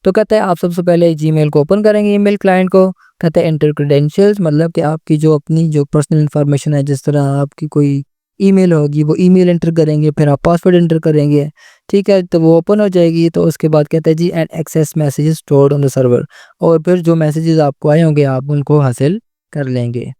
तो कहते हैं आप सबसे पहले जीमेल को ओपन करेंगे ईमेल क्लाइंट को, कहते हैं एंटर क्रेडेंशियल्स मतलब कि आपकी जो अपनी जो पर्सनल इन्फॉर्मेशन है, जिस तरह आपकी कोई ईमेल होगी वो ईमेल एंटर करेंगे, फिर आप पासवर्ड एंटर करेंगे, ठीक है? तो वो ओपन हो जाएगी। तो उसके बाद कहता है जी and access messages stored on the server, और फिर जो मैसेजेस आपको आए होंगे आप उनको हासिल कर लेंगे।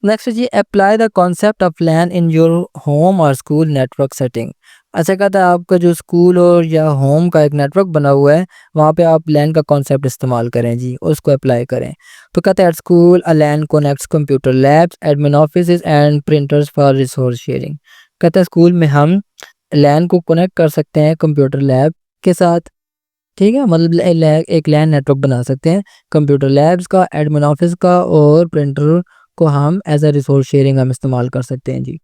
नेक्स्ट जी apply the concept of LAN in your home और स्कूल नेटवर्क सेटिंग। अच्छा कहता है आपका जो स्कूल और या होम का एक नेटवर्क बना हुआ है, वहाँ पे आप लैन का कॉन्सेप्ट इस्तेमाल करें जी, उसको अप्लाई करें। तो कहता है at school a LAN connects computer labs admin office and printers for resource sharing. कहता है स्कूल में हम लैन को कनेक्ट कर सकते हैं कंप्यूटर लैब के साथ, ठीक है? मतलब एक लैन नेटवर्क बना सकते हैं कंप्यूटर लैब्स का, एडमिन ऑफिस का और प्रिंटर को हम एज अ रिसोर्स शेयरिंग हम इस्तेमाल कर सकते हैं जी।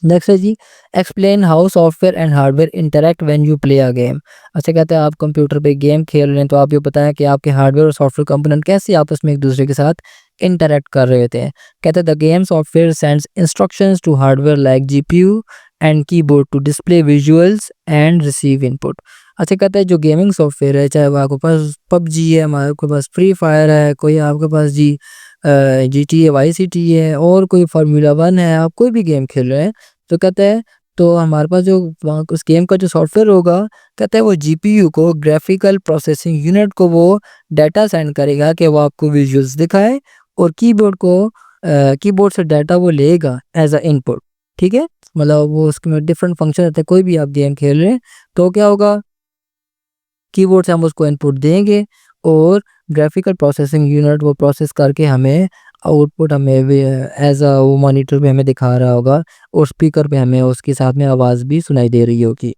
नेक्स्ट है जी explain how software and hardware interact when you play a game. अच्छा कहते हैं आप कंप्यूटर पे गेम खेल रहे हैं तो आप ये बताएं कि आपके हार्डवेयर और सॉफ्टवेयर कंपोनेंट कैसे आपस में एक दूसरे के साथ इंटरेक्ट कर रहे होते हैं। कहते हैं the game software sends instructions to hardware like GPU and keyboard to display visuals and receive input. अच्छा कहता है जो गेमिंग सॉफ्टवेयर है, चाहे वो आपके पास पबजी है, हमारे के पास फ्री फायर है, कोई आपके पास जी GTA वाई सिटी है और कोई फार्मूला 1 है, आप कोई भी गेम खेल रहे हैं तो कहता है तो हमारे पास जो वहाँ उस गेम का जो सॉफ्टवेयर होगा, कहता है वो जीपीयू को ग्राफिकल प्रोसेसिंग यूनिट को वो डाटा सेंड करेगा कि वो आपको विजुअल्स दिखाए, और कीबोर्ड से डाटा वो लेगा एज अ इनपुट, ठीक है? मतलब वो उसके डिफरेंट फंक्शन रहते हैं, कोई भी आप गेम खेल रहे हैं तो क्या होगा, कीबोर्ड से हम उसको इनपुट देंगे और ग्राफिकल प्रोसेसिंग यूनिट वो प्रोसेस करके हमें आउटपुट हमें एज अ वो मॉनिटर पे हमें दिखा रहा होगा, और स्पीकर पे हमें उसके साथ में आवाज़ भी सुनाई दे रही होगी।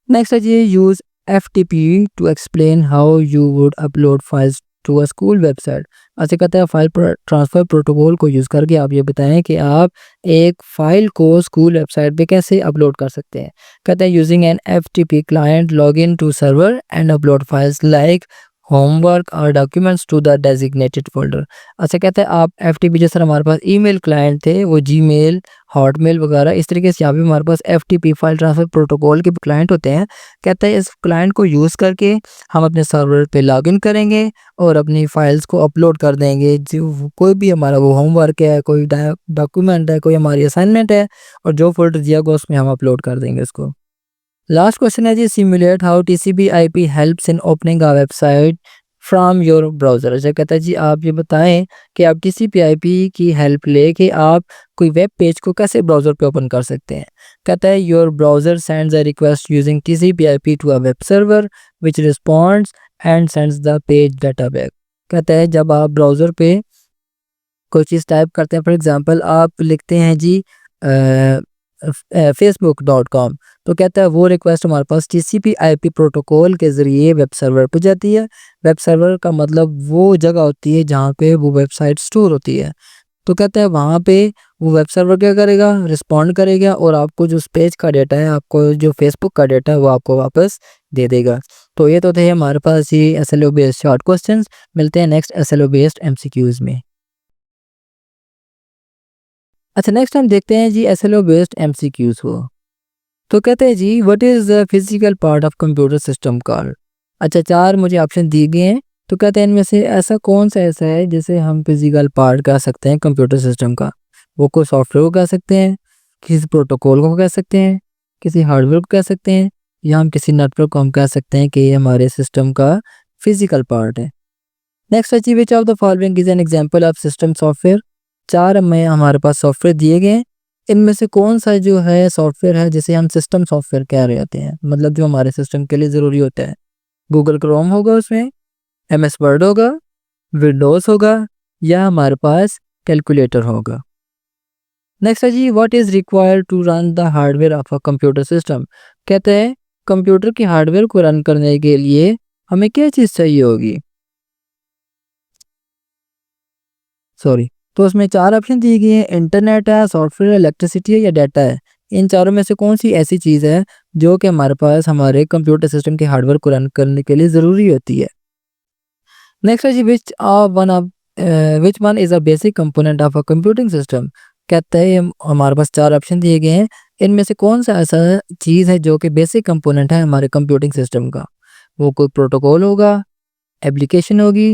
नेक्स्ट है जी use FTP to explain how you would upload files to a school website. अच्छा कहता है फाइल ट्रांसफ़र प्रोटोकॉल को यूज़ करके आप ये बताएं कि आप एक फ़ाइल को स्कूल वेबसाइट पे कैसे अपलोड कर सकते हैं। कहता है using an FTP client log in to server and upload files like homework और documents to the designated folder. अच्छा कहता है आप एफटीपी जैसे हमारे पास ईमेल क्लाइंट थे वो जीमेल, हॉटमेल वगैरह, इस तरीके से यहाँ पे हमारे पास एफटीपी फाइल ट्रांसफर प्रोटोकॉल के क्लाइंट होते हैं। कहता है इस क्लाइंट को यूज़ करके हम अपने सर्वर पे लॉगिन करेंगे और अपनी फाइल्स को अपलोड कर देंगे, जो कोई भी हमारा वो होमवर्क है, कोई डॉक्यूमेंट है, कोई हमारी असाइनमेंट है, और जो फोल्डर दिया गया उसमें हम अपलोड कर देंगे उसको। लास्ट क्वेश्चन है जी simulate how TCP IP helps in opening a website from your browser. अच्छा कहता है जी आप ये बताएं कि आप टीसीपी आईपी की हेल्प लेके आप कोई वेब पेज को कैसे ब्राउज़र पे ओपन कर सकते हैं। कहता है your browser sends a request using TCP IP to a web server which responds and sends the page data back. कहता है जब आप ब्राउज़र पे कोई चीज़ टाइप करते हैं, फॉर एग्जांपल आप लिखते हैं जी facebook.com, तो कहता है वो रिक्वेस्ट हमारे पास टीसीपी आईपी प्रोटोकॉल के ज़रिए वेब सर्वर पे जाती है। वेब सर्वर का मतलब वो जगह होती है जहाँ पे वो वेबसाइट स्टोर होती है। तो कहता है वहाँ पे वो वेब सर्वर क्या करेगा, रिस्पॉन्ड करेगा और आपको जो उस पेज का डेटा है, आपको जो फेसबुक का डेटा है वो आपको वापस दे देगा। तो ये तो थे हमारे पास ये एसएलओ बेस्ड शॉर्ट क्वेश्चंस। मिलते हैं नेक्स्ट एसएलओ बेस्ड एमसीक्यूज में। अच्छा नेक्स्ट हम देखते हैं जी एसएलओ बेस्ड एमसीक्यूज को। तो कहते हैं जी what is the physical part of computer system called. अच्छा 4 मुझे ऑप्शन दिए गए हैं, तो कहते हैं इनमें से ऐसा कौन सा ऐसा है जिसे हम फिजिकल पार्ट कह सकते हैं कंप्यूटर सिस्टम का। वो कोई सॉफ्टवेयर को कह सकते हैं, किसी प्रोटोकॉल को कह सकते हैं, किसी हार्डवेयर को कह सकते हैं, या हम किसी नेटवर्क को हम कह सकते हैं कि ये हमारे सिस्टम का फिजिकल पार्ट है। नेक्स्ट है जी which of the following is an example of system software. 4 में हमारे पास सॉफ्टवेयर दिए गए हैं, इनमें से कौन सा जो है सॉफ्टवेयर है जिसे हम सिस्टम सॉफ्टवेयर कह रहे होते हैं, मतलब जो हमारे सिस्टम के लिए ज़रूरी होता है। गूगल क्रोम होगा उसमें, एमएस वर्ड होगा, विंडोज़ होगा, या हमारे पास कैलकुलेटर होगा। नेक्स्ट है जी what is required to run the hardware of a computer system. कहते हैं कंप्यूटर के हार्डवेयर को रन करने के लिए हमें क्या चीज़ चाहिए होगी, सॉरी। तो उसमें 4 ऑप्शन दिए गए हैं, इंटरनेट है, सॉफ्टवेयर है, इलेक्ट्रिसिटी है या डाटा है। इन चारों में से कौन सी ऐसी चीज़ है जो कि हमारे पास हमारे कंप्यूटर सिस्टम के हार्डवेयर को रन करने के लिए ज़रूरी होती है। नेक्स्ट है जी, which one is a basic component of a computing system. कहते हैं हमारे पास 4 ऑप्शन दिए गए हैं, इनमें से कौन सा ऐसा चीज़ है जो कि बेसिक कंपोनेंट है हमारे कंप्यूटिंग सिस्टम का। वो कोई प्रोटोकॉल होगा, एप्लीकेशन होगी,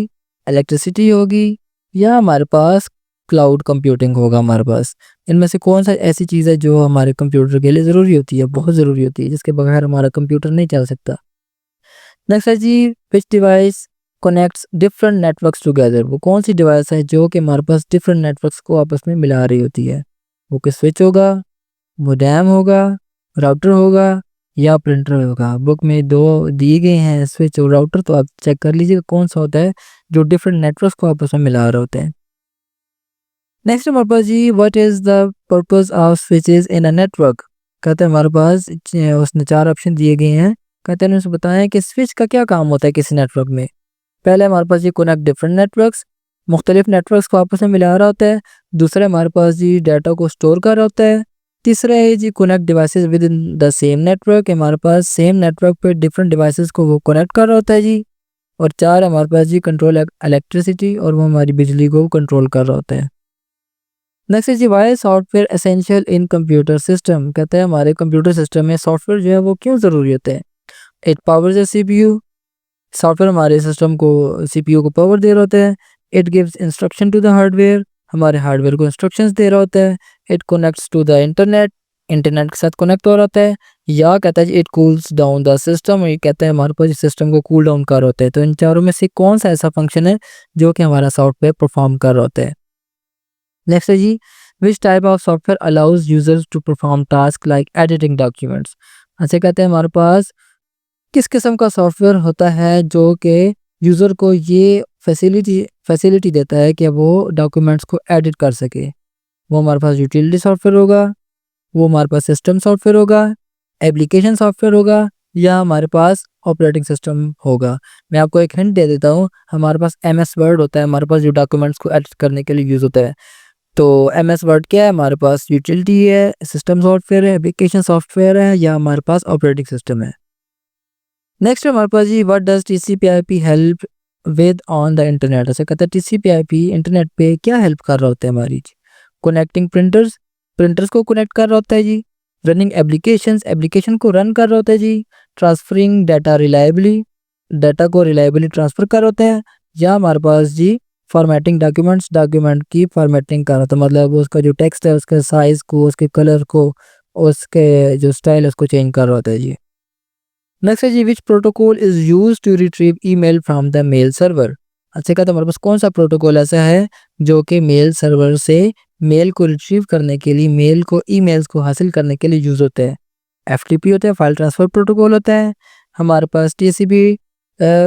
इलेक्ट्रिसिटी होगी या हमारे पास क्लाउड कंप्यूटिंग होगा हमारे पास। इनमें से कौन सा ऐसी चीज़ है जो हमारे कंप्यूटर के लिए ज़रूरी होती है, बहुत ज़रूरी होती है, जिसके बगैर हमारा कंप्यूटर नहीं चल सकता। नेक्स्ट है जी, which device connects different networks together. वो कौन सी डिवाइस है जो कि हमारे पास डिफरेंट नेटवर्क्स को आपस में मिला रही होती है। वो कि स्विच होगा, मोडेम होगा, राउटर होगा या प्रिंटर होगा। बुक में 2 दिए गए हैं, स्विच और राउटर, तो आप चेक कर लीजिएगा कौन सा होता है जो डिफरेंट नेटवर्क्स को आपस में मिला रहे होते हैं। नेक्स्ट हमारे पास जी, what is the purpose of switches in a network. कहते हैं हमारे पास उसने 4 ऑप्शन दिए गए हैं, कहते हैं उसे बताएं कि स्विच का क्या काम होता है किसी नेटवर्क में। पहले हमारे पास ये कनेक्ट डिफरेंट नेटवर्क्स, मुख्तलिफ नेटवर्क्स को आपस में मिला रहा होता है। दूसरा हमारे पास जी डाटा को स्टोर कर रहा होता है। तीसरा है जी connect devices within the same network, हमारे पास सेम नेटवर्क पे डिफरेंट डिवाइसेस को वो कनेक्ट कर रहा होता है जी। और 4 हमारे पास जी कंट्रोल इलेक्ट्रिसिटी, और वो हमारी बिजली को कंट्रोल कर रहा होता है। नेक्स्ट है जी, why software essential in computer system. कहते हैं हमारे कंप्यूटर सिस्टम में सॉफ्टवेयर जो है वो क्यों ज़रूरी होते हैं। It powers the CPU, software हमारे सिस्टम को सीपीयू को पावर दे रहा होता है। It gives instruction to the hardware, हमारे हार्डवेयर को इंस्ट्रक्शंस दे रहा होता है। It connects to the internet, internet के साथ कनेक्ट हो रहा होता है। या कहता है it cools down the system, ये कहता है हमारे पास सिस्टम को कूल डाउन कर रहा होता है। तो इन चारों में से कौन सा ऐसा फंक्शन है जो कि हमारा सॉफ्टवेयर परफॉर्म कर रहा होता है। नेक्स्ट है जी, which type of software allows users to perform task like editing documents. ऐसे कहते हैं हमारे पास किस किस्म का सॉफ्टवेयर होता है जो कि यूज़र को ये फैसिलिटी देता है कि वो डॉक्यूमेंट्स को एडिट कर सके। वो हमारे पास यूटिलिटी सॉफ्टवेयर होगा, वो हमारे पास सिस्टम सॉफ्टवेयर होगा, एप्लीकेशन सॉफ्टवेयर होगा या हमारे पास ऑपरेटिंग सिस्टम होगा। मैं आपको एक हिंट दे देता हूँ, हमारे पास MS वर्ड होता है हमारे पास जो डॉक्यूमेंट्स को एडिट करने के लिए यूज़ होता है। तो MS वर्ड क्या है, हमारे पास यूटिलिटी है, सिस्टम सॉफ्टवेयर है, एप्लीकेशन सॉफ्टवेयर है या हमारे पास ऑपरेटिंग सिस्टम है। नेक्स्ट हमारे पास जी, what does TCP/IP help with on the internet. ऐसे कहता है TCP/IP इंटरनेट पे क्या हेल्प कर रहा होता है हमारी जी। कनेक्टिंग प्रिंटर्स, प्रिंटर्स को कनेक्ट कर रहा होता है जी। रनिंग एप्लीकेशंस, एप्लीकेशन को रन कर रहा होता है जी। ट्रांसफरिंग डाटा रिलायबली, डाटा को रिलायबली ट्रांसफ़र कर रहा होता है। या हमारे पास जी फॉर्मेटिंग डॉक्यूमेंट्स, डॉक्यूमेंट की फॉर्मेटिंग कर रहा होता है, मतलब उसका जो टेक्स्ट है उसके साइज़ को, उसके कलर को, उसके जो स्टाइल है उसको चेंज कर रहा होता है जी। नेक्स्ट है जी, which protocol is use to retrieve email from the mail server. अच्छा कहता है हमारे पास कौन सा प्रोटोकॉल ऐसा है जो कि मेल सर्वर से मेल को रिट्रीव करने के लिए, मेल को ईमेल्स को हासिल करने के लिए यूज़ होता है। FTP होता है, फाइल ट्रांसफ़र प्रोटोकॉल होता है। हमारे पास TCP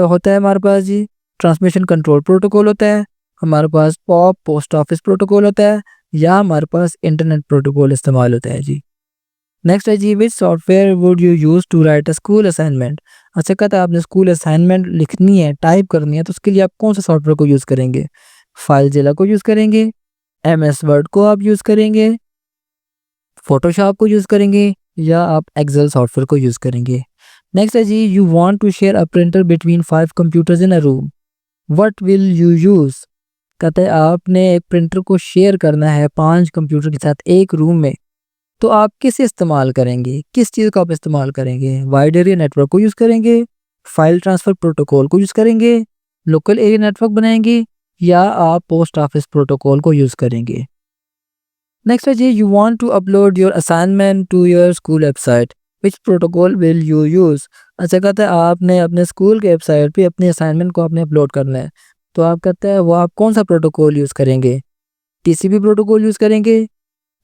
होता है हमारे पास जी, ट्रांसमिशन कंट्रोल प्रोटोकॉल होता है। हमारे पास POP पोस्ट ऑफिस प्रोटोकॉल होता है या हमारे पास इंटरनेट प्रोटोकॉल इस्तेमाल होता है जी। नेक्स्ट है जी, which software would you use to write a school assignment. अच्छा कहता है आपने स्कूल असाइनमेंट लिखनी है, टाइप करनी है, तो उसके लिए आप कौन सा सॉफ्टवेयर को यूज़ करेंगे। फाइलज़िला को यूज़ करेंगे, MS वर्ड को आप यूज़ करेंगे, फोटोशॉप को यूज़ करेंगे या आप एक्सेल सॉफ्टवेयर को यूज़ करेंगे। नेक्स्ट है जी, you want to share a printer between 5 computers in a room, what will you use. कहता है आपने एक प्रिंटर को शेयर करना है 5 कंप्यूटर के साथ एक रूम में, तो आप किसे इस्तेमाल करेंगे, किस चीज़ का आप इस्तेमाल करेंगे। वाइड एरिया नेटवर्क को यूज़ करेंगे, फाइल ट्रांसफ़र प्रोटोकॉल को यूज़ करेंगे, लोकल एरिया नेटवर्क बनाएंगे या आप पोस्ट ऑफिस प्रोटोकॉल को यूज़ करेंगे। नेक्स्ट है जी, you want to upload your assignment to your school website, which protocol will you use. अच्छा कहता है आपने अपने स्कूल के वेबसाइट पे अपने असाइनमेंट को आपने अपलोड करना है, तो आप कहते हैं वो आप कौन सा प्रोटोकॉल यूज़ करेंगे। TCP प्रोटोकॉल यूज़ करेंगे,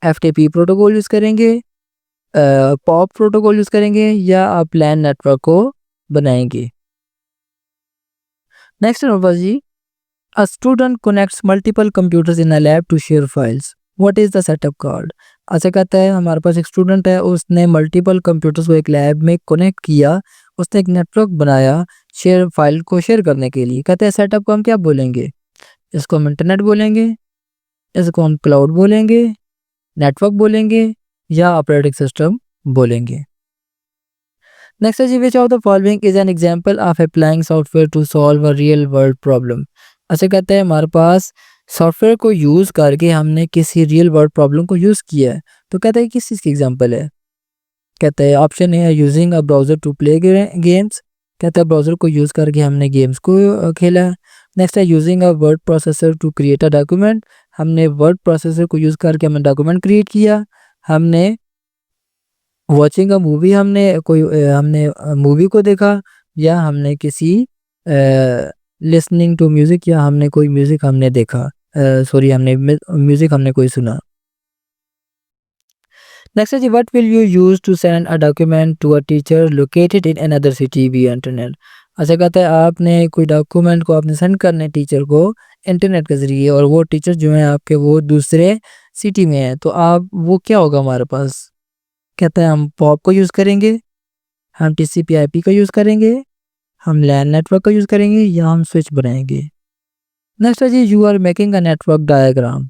FTP प्रोटोकॉल यूज़ करेंगे, POP प्रोटोकॉल यूज़ करेंगे या आप LAN नेटवर्क को बनाएंगे। नेक्स्ट नंबर जी, a student connects multiple computers in a lab to share files, what is the setup called. अच्छा कहता है हमारे पास एक स्टूडेंट है, उसने मल्टीपल कंप्यूटर्स को एक लैब में कनेक्ट किया, उसने एक नेटवर्क बनाया शेयर फाइल को शेयर करने के लिए। कहते हैं सेटअप को हम क्या बोलेंगे, इसको हम इंटरनेट बोलेंगे, इसको हम क्लाउड बोलेंगे, नेटवर्क बोलेंगे या ऑपरेटिंग सिस्टम बोलेंगे। नेक्स्ट है जी, which of the following is an example of applying software to solve a real world problem. अच्छा कहते हैं हमारे पास सॉफ्टवेयर को यूज़ करके हमने किसी रियल वर्ल्ड प्रॉब्लम को यूज़ किया है, तो कहते हैं किस चीज़ की एग्जांपल है। कहते हैं ऑप्शन है using a browser to play games, कहते हैं ब्राउज़र को यूज़ करके हमने गेम्स को खेला है। नेक्स्ट है using a word processor to create a document, हमने वर्ड प्रोसेसर को यूज़ करके हमने डॉक्यूमेंट क्रिएट किया। हमने वॉचिंग अ मूवी, हमने मूवी को देखा, या हमने किसी लिसनिंग टू म्यूज़िक, या हमने कोई म्यूज़िक हमने देखा, सॉरी हमने म्यूज़िक हमने कोई सुना। नेक्स्ट है जी, what will you use to send a document to a teacher located in another city via internet. अच्छा कहता है आपने कोई डॉक्यूमेंट को आपने सेंड करने टीचर को इंटरनेट के ज़रिए, और वो टीचर जो है आपके वो दूसरे सिटी में है, तो आप वो क्या होगा हमारे पास। कहता है हम पॉप को यूज़ करेंगे, हम टीसीपी/आईपी का यूज़ करेंगे, हम लैन नेटवर्क का यूज़ करेंगे, या हम स्विच बनाएंगे। नेक्स्ट है जी, you are making a network diagram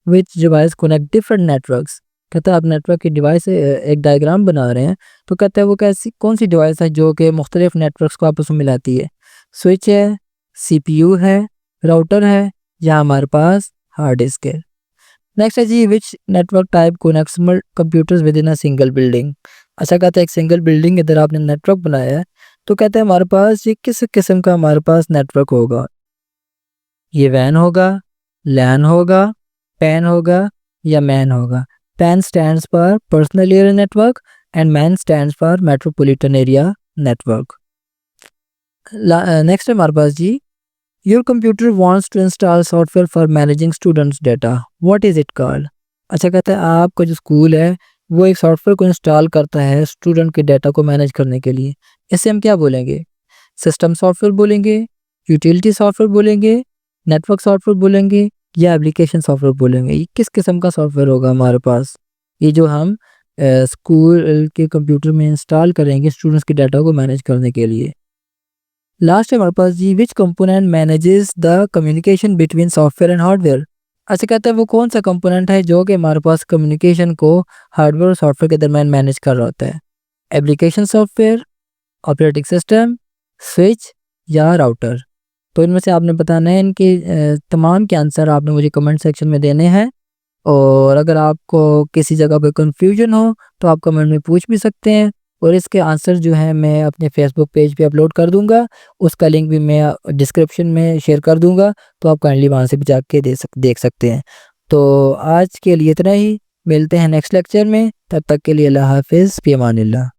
which device connect different networks. कहता है आप नेटवर्क की डिवाइस से एक डायग्राम बना रहे हैं, तो कहता है वो कैसी कौन सी डिवाइस है जो कि मुख्तलिफ नेटवर्क्स को आपस में मिलाती है। स्विच है, सीपीयू है, राउटर है, या हमारे पास हार्ड डिस्क है। नेक्स्ट है जी, which network type connects computers within a single building. अच्छा कहता है एक सिंगल बिल्डिंग के अंदर आपने नेटवर्क बनाया है, तो कहते हैं हमारे पास ये किस किस्म का हमारे पास नेटवर्क होगा। ये वैन होगा, लैन होगा, पैन होगा, या मैन होगा। PAN stands for personal area network and MAN stands for metropolitan area network. Next है हमारे पास जी, your computer wants to install software for managing students data, what is it called. अच्छा कहता है आपका जो स्कूल है वो एक सॉफ्टवेयर को इंस्टॉल करता है स्टूडेंट के डाटा को मैनेज करने के लिए। इसे हम क्या बोलेंगे, सिस्टम सॉफ्टवेयर बोलेंगे, यूटिलिटी सॉफ्टवेयर बोलेंगे, नेटवर्क सॉफ्टवेयर बोलेंगे, या एप्लीकेशन सॉफ्टवेयर बोलेंगे। ये किस किस्म का सॉफ्टवेयर होगा हमारे पास, ये जो हम स्कूल के कंप्यूटर में इंस्टॉल करेंगे स्टूडेंट्स के डाटा को मैनेज करने के लिए। लास्ट है हमारे पास जी, which component manages the communication between software and hardware. अच्छा कहता है वो कौन सा कंपोनेंट है जो कि हमारे पास कम्युनिकेशन को हार्डवेयर और सॉफ्टवेयर के दरमियान मैनेज कर रहा होता है। Application software, operating system, switch, या राउटर। तो इनमें से आपने बताना है, इनके तमाम के आंसर आपने मुझे कमेंट सेक्शन में देने हैं। और अगर आपको किसी जगह पे कन्फ्यूजन हो तो आप कमेंट में पूछ भी सकते हैं, और इसके आंसर जो हैं मैं अपने फेसबुक पेज पे अपलोड कर दूंगा। उसका लिंक भी मैं डिस्क्रिप्शन में शेयर कर दूंगा, तो आप काइंडली वहाँ से भी जाके देख सकते हैं। तो आज के लिए इतना ही, मिलते हैं नेक्स्ट लेक्चर में, तब तक के लिए अल्लाह हाफिज़, फ़ी अमानिल्लाह।